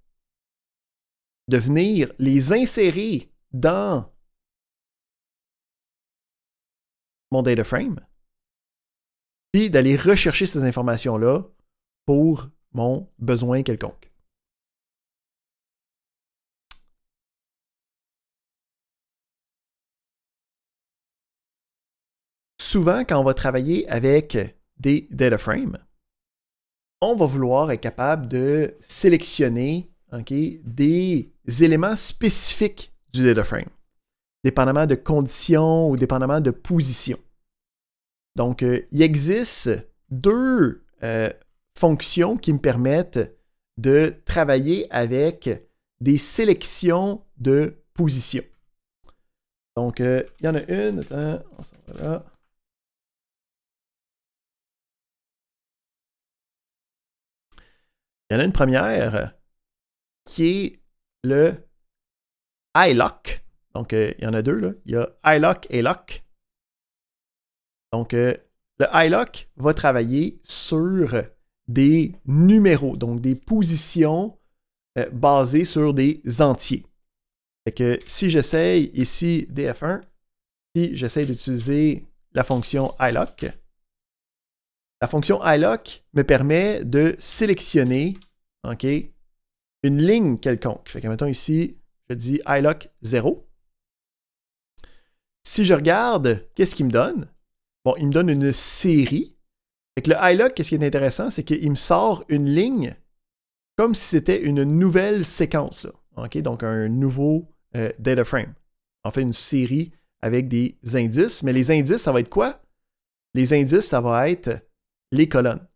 de venir les insérer dans mon data frame, puis d'aller rechercher ces informations-là pour mon besoin quelconque. Souvent, quand on va travailler avec des data frames, on va vouloir être capable de sélectionner des éléments spécifiques du data frame, dépendamment de conditions ou dépendamment de position. Donc, il existe deux fonctions qui me permettent de travailler avec des sélections de positions. Donc, il y en a une. Attends, on s'en va là. Il y en a une première qui est le iLock. Donc, il y en a deux, là. Il y a iLock et Lock. Donc, le iLock va travailler sur des numéros, donc des positions basées sur des entiers. Fait que si j'essaye ici df1, puis j'essaye d'utiliser la fonction iLock, la fonction iLock me permet de sélectionner une ligne quelconque. Fait que mettons ici, je dis iLock 0. Si je regarde, qu'est-ce qu'il me donne? Bon, il me donne une série. Fait que le iLock, qu'est-ce qui est intéressant, c'est qu'il me sort une ligne comme si c'était une nouvelle séquence. Donc, un nouveau data frame. En fait, une série avec des indices. Mais les indices, ça va être quoi? Les indices, ça va être les colonnes.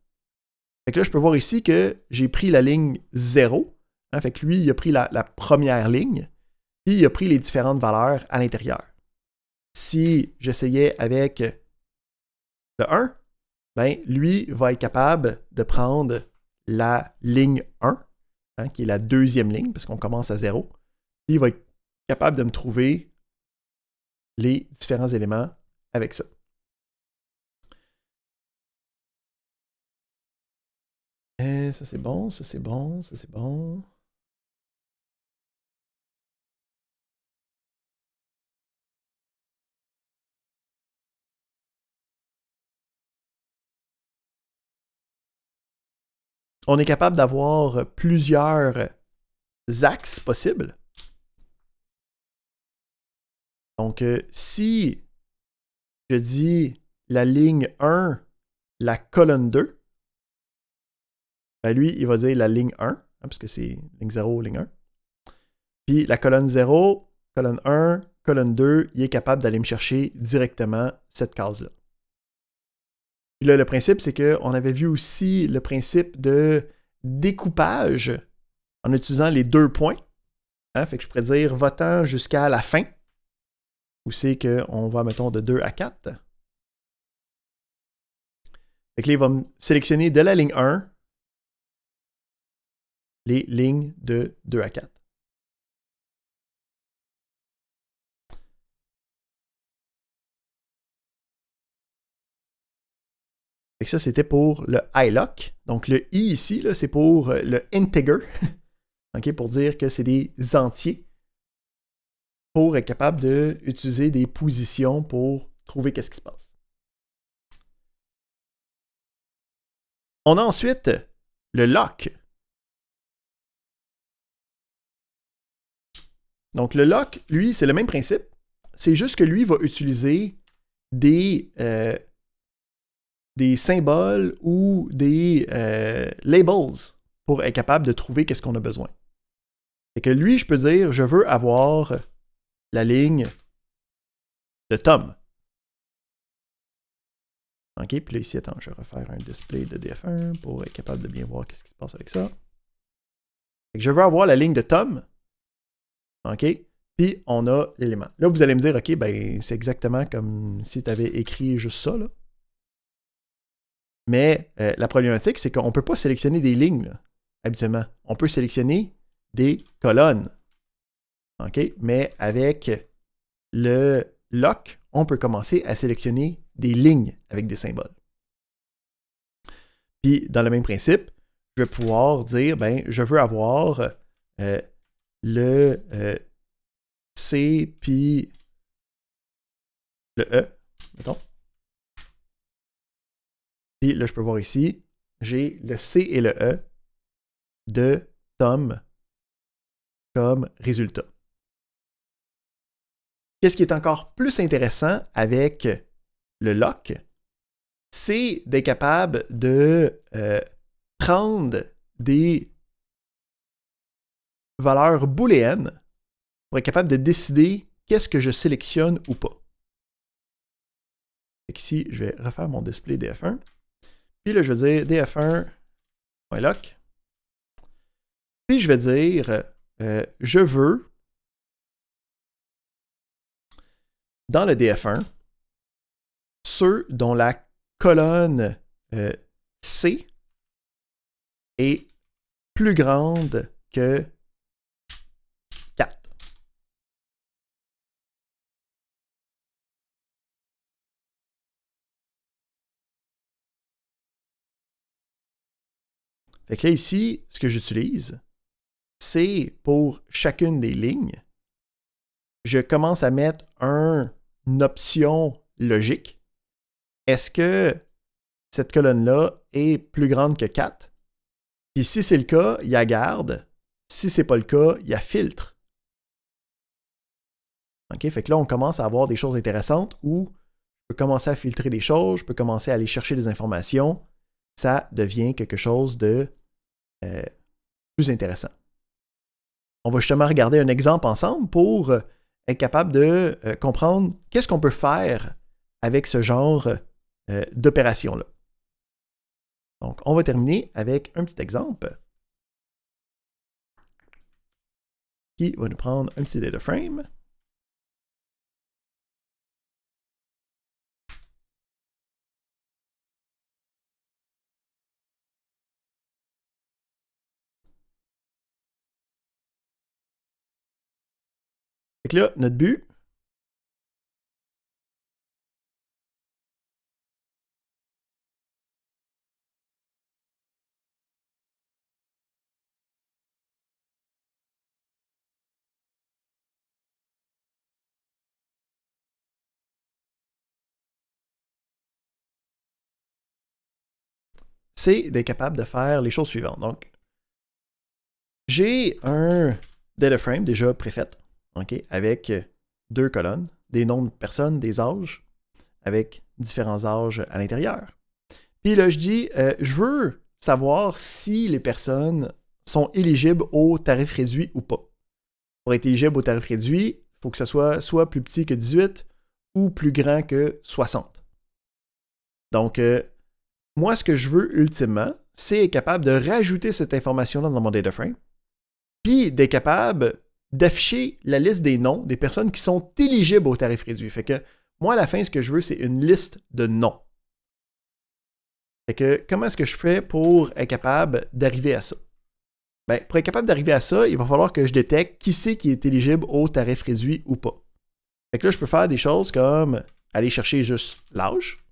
Fait que là, je peux voir ici que j'ai pris la ligne 0. Fait que lui, il a pris la première ligne, puis il a pris les différentes valeurs à l'intérieur. Si j'essayais avec le 1, ben, lui va être capable de prendre la ligne 1, hein, qui est la deuxième ligne, parce qu'on commence à 0. Puis il va être capable de me trouver les différents éléments avec ça. Ça c'est bon, ça c'est bon, ça c'est bon. On est capable d'avoir plusieurs axes possibles. Donc, si je dis la ligne 1, la colonne 2, ben lui, il va dire la ligne 1, hein, parce que c'est ligne 0, ligne 1. Puis la colonne 0, colonne 1, colonne 2, il est capable d'aller me chercher directement cette case-là. Puis là, le principe, c'est qu'on avait vu aussi le principe de découpage en utilisant les 2 points. Hein, fait que je pourrais dire va-t'en jusqu'à la fin, où c'est qu'on va, mettons, de 2 à 4. Fait que là, il va me sélectionner de la ligne 1 les lignes de 2 à 4. Fait que ça, c'était pour le iLock. Donc, le i ici, là, c'est pour le integer, okay, pour dire que c'est des entiers, pour être capable d'utiliser des positions pour trouver qu'est-ce qui se passe. On a ensuite le lock. Donc, le lock, lui, c'est le même principe. C'est juste que lui va utiliser des symboles ou des labels pour être capable de trouver qu'est-ce qu'on a besoin. Fait que lui, je peux dire, je veux avoir la ligne de Tom. OK, puis là, ici, attends, je vais refaire un display de DF1 pour être capable de bien voir qu'est-ce qui se passe avec ça. Fait que je veux avoir la ligne de Tom. OK, puis on a l'élément. Là, vous allez me dire, OK, ben, c'est exactement comme si tu avais écrit juste ça, là. Mais la problématique, c'est qu'on ne peut pas sélectionner des lignes, là, habituellement. On peut sélectionner des colonnes. OK? Mais avec le lock, on peut commencer à sélectionner des lignes avec des symboles. Puis, dans le même principe, je vais pouvoir dire, ben, je veux avoir le C puis le E, mettons. Puis là, je peux voir ici, j'ai le C et le E de Tom comme résultat. Qu'est-ce qui est encore plus intéressant avec le lock, c'est d'être capable de prendre des valeurs booléennes pour être capable de décider qu'est-ce que je sélectionne ou pas. Fait ici, je vais refaire mon display DF1. Puis là, je vais dire df1.lock. Puis je vais dire, je veux, dans le DF1, ceux dont la colonne C est plus grande que 4. Fait que là, ici, ce que j'utilise, c'est pour chacune des lignes, je commence à mettre une option logique. Est-ce que cette colonne-là est plus grande que 4? Puis si c'est le cas, il y a garde. Si c'est pas le cas, il y a filtre. OK? Fait que là, on commence à avoir des choses intéressantes où je peux commencer à filtrer des choses, je peux commencer à aller chercher des informations. Ça devient quelque chose de plus intéressant. On va justement regarder un exemple ensemble pour être capable de comprendre qu'est-ce qu'on peut faire avec ce genre d'opération-là. Donc, on va terminer avec un petit exemple qui va nous prendre un petit data frame. Fait que là, notre but, c'est d'être capable de faire les choses suivantes. Donc, j'ai un data frame déjà préfait, okay, avec 2 colonnes, des noms de personnes, des âges, avec différents âges à l'intérieur. Puis là, je dis, je veux savoir si les personnes sont éligibles au tarif réduit ou pas. Pour être éligible au tarif réduit, il faut que ça soit plus petit que 18 ou plus grand que 60. Donc, moi, ce que je veux ultimement, c'est être capable de rajouter cette information-là dans mon data frame, puis d'être capable d'afficher la liste des noms des personnes qui sont éligibles au tarif réduit. Fait que moi, à la fin, ce que je veux, c'est une liste de noms. Fait que comment est-ce que je fais pour être capable d'arriver à ça? Ben, pour être capable d'arriver à ça, il va falloir que je détecte qui c'est qui est éligible au tarif réduit ou pas. Fait que là, je peux faire des choses comme aller chercher juste l'âge.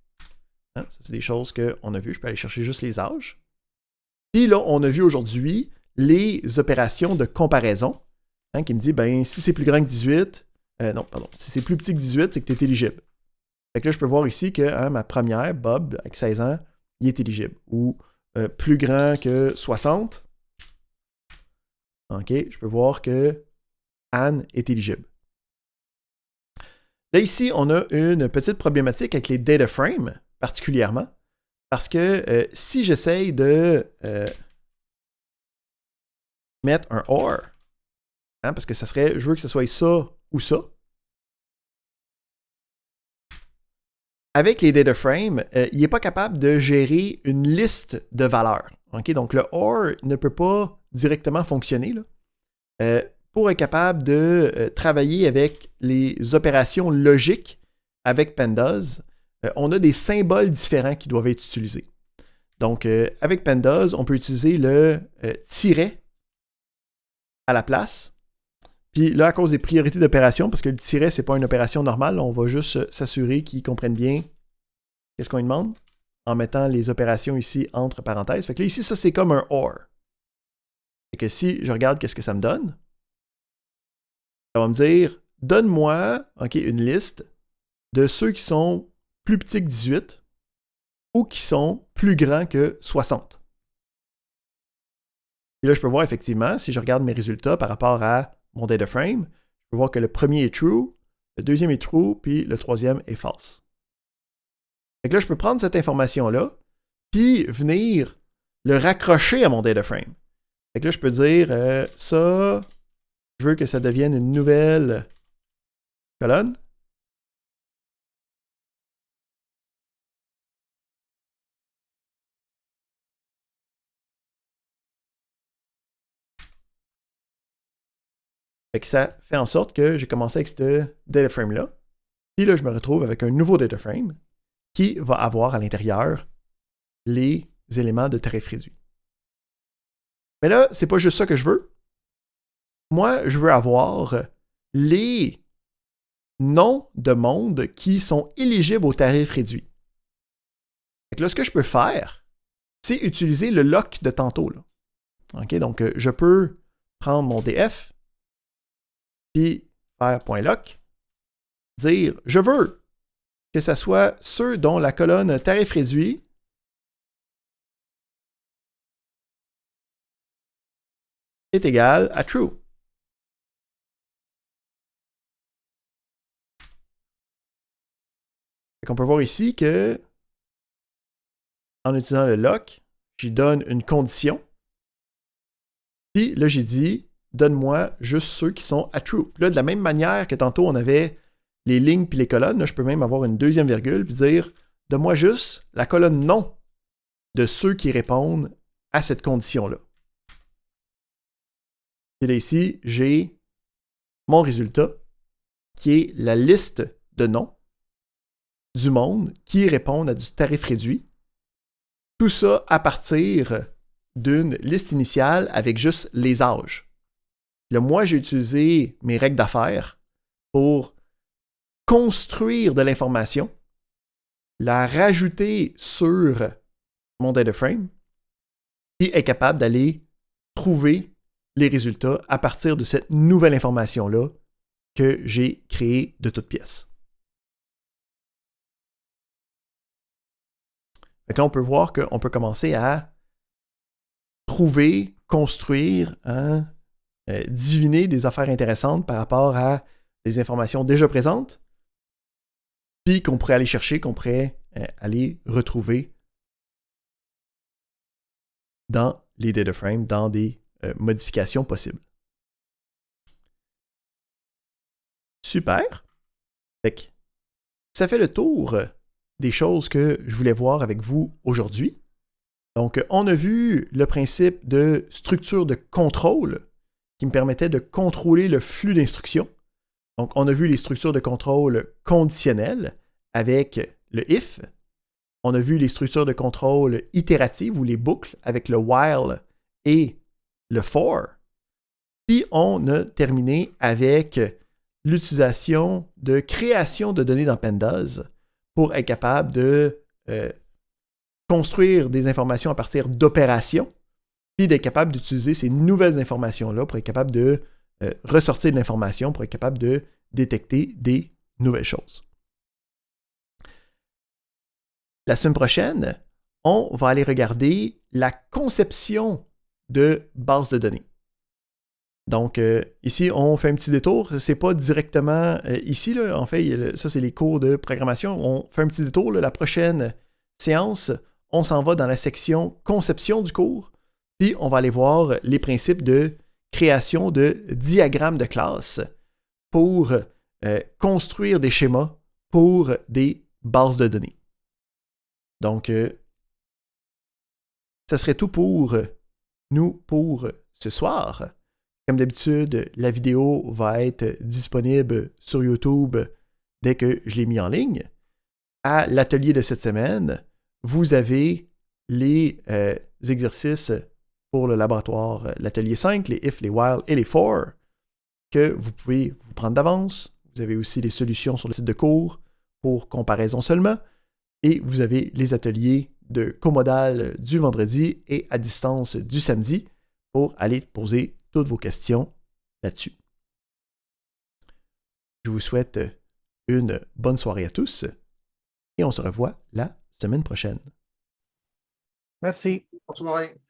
Hein, ça, c'est des choses qu'on a vues. Je peux aller chercher juste les âges. Puis là, on a vu aujourd'hui les opérations de comparaison, hein, qui me dit, ben, si c'est plus grand que 18, si c'est plus petit que 18, c'est que tu es éligible. Fait que là, je peux voir ici que hein, ma première, Bob, avec 16 ans, il est éligible. Ou plus grand que 60, OK, je peux voir que Anne est éligible. Là, ici, on a une petite problématique avec les data frames, particulièrement, parce que si j'essaye de mettre un OR, hein, parce que ça serait, je veux que ce soit ça ou ça, avec les data frames, il n'est pas capable de gérer une liste de valeurs. Okay? Donc, le OR ne peut pas directement fonctionner là. Pour être capable de travailler avec les opérations logiques avec Pandas, on a des symboles différents qui doivent être utilisés. Donc, avec Pandas, on peut utiliser le tiret à la place. Puis là, à cause des priorités d'opération, parce que le tiret, ce n'est pas une opération normale, on va juste s'assurer qu'ils comprennent bien qu'est-ce qu'on lui demande en mettant les opérations ici entre parenthèses. Fait que là, ici, ça, c'est comme un OR. Fait que si je regarde qu'est-ce que ça me donne, ça va me dire, donne-moi une liste de ceux qui sont plus petits que 18 ou qui sont plus grands que 60. Et là, je peux voir effectivement, si je regarde mes résultats par rapport à mon data frame, je peux voir que le premier est true, le deuxième est true, puis le troisième est false. Fait que là, je peux prendre cette information-là, puis venir le raccrocher à mon data frame. Fait que là, je peux dire, ça, je veux que ça devienne une nouvelle colonne. Fait que ça fait en sorte que j'ai commencé avec ce data frame-là. Puis là, je me retrouve avec un nouveau data frame qui va avoir à l'intérieur les éléments de tarif réduit. Mais là, c'est pas juste ça que je veux. Moi, je veux avoir les noms de monde qui sont éligibles au tarif réduit. Fait que là, ce que je peux faire, c'est utiliser le lock de tantôt. Là. Okay, donc, je peux prendre mon DF, puis faire .lock, dire je veux que ce soit ceux dont la colonne tarif réduit est égale à true. On peut voir ici que en utilisant le lock, j'y donne une condition. Puis là, j'ai dit donne-moi juste ceux qui sont à true. Puis là, de la même manière que tantôt, on avait les lignes puis les colonnes, là, je peux même avoir une deuxième virgule puis dire donne-moi juste la colonne non de ceux qui répondent à cette condition-là. Et là, ici, j'ai mon résultat qui est la liste de noms du monde qui répondent à du tarif réduit. Tout ça à partir d'une liste initiale avec juste les âges. Là, moi, j'ai utilisé mes règles d'affaires pour construire de l'information, la rajouter sur mon data frame, et être capable d'aller trouver les résultats à partir de cette nouvelle information-là que j'ai créée de toutes pièces. Donc là, on peut voir qu'on peut commencer à trouver, construire, diviner des affaires intéressantes par rapport à des informations déjà présentes, puis qu'on pourrait aller chercher, qu'on pourrait aller retrouver dans les data frames, dans des modifications possibles. Super. Fait que ça fait le tour des choses que je voulais voir avec vous aujourd'hui. Donc, on a vu le principe de structure de contrôle qui me permettait de contrôler le flux d'instructions. Donc, on a vu les structures de contrôle conditionnelles avec le if. On a vu les structures de contrôle itératives ou les boucles avec le while et le for. Puis, on a terminé avec l'utilisation de création de données dans Pandas pour être capable de construire des informations à partir d'opérations, puis d'être capable d'utiliser ces nouvelles informations-là pour être capable de ressortir de l'information, pour être capable de détecter des nouvelles choses. La semaine prochaine, on va aller regarder la conception de bases de données. Donc, ici, on fait un petit détour. Ce n'est pas directement ici, là. En fait, ça, c'est les cours de programmation. On fait un petit détour. Là. La prochaine séance, on s'en va dans la section conception du cours. Puis, on va aller voir les principes de création de diagrammes de classe pour construire des schémas pour des bases de données. Donc, ça serait tout pour nous pour ce soir. Comme d'habitude, la vidéo va être disponible sur YouTube dès que je l'ai mis en ligne. À l'atelier de cette semaine, vous avez les exercices pour le laboratoire, l'atelier 5, les if, les while et les for, que vous pouvez vous prendre d'avance. Vous avez aussi les solutions sur le site de cours pour comparaison seulement. Et vous avez les ateliers de comodal du vendredi et à distance du samedi pour aller poser toutes vos questions là-dessus. Je vous souhaite une bonne soirée à tous et on se revoit la semaine prochaine. Merci. Bonne soirée.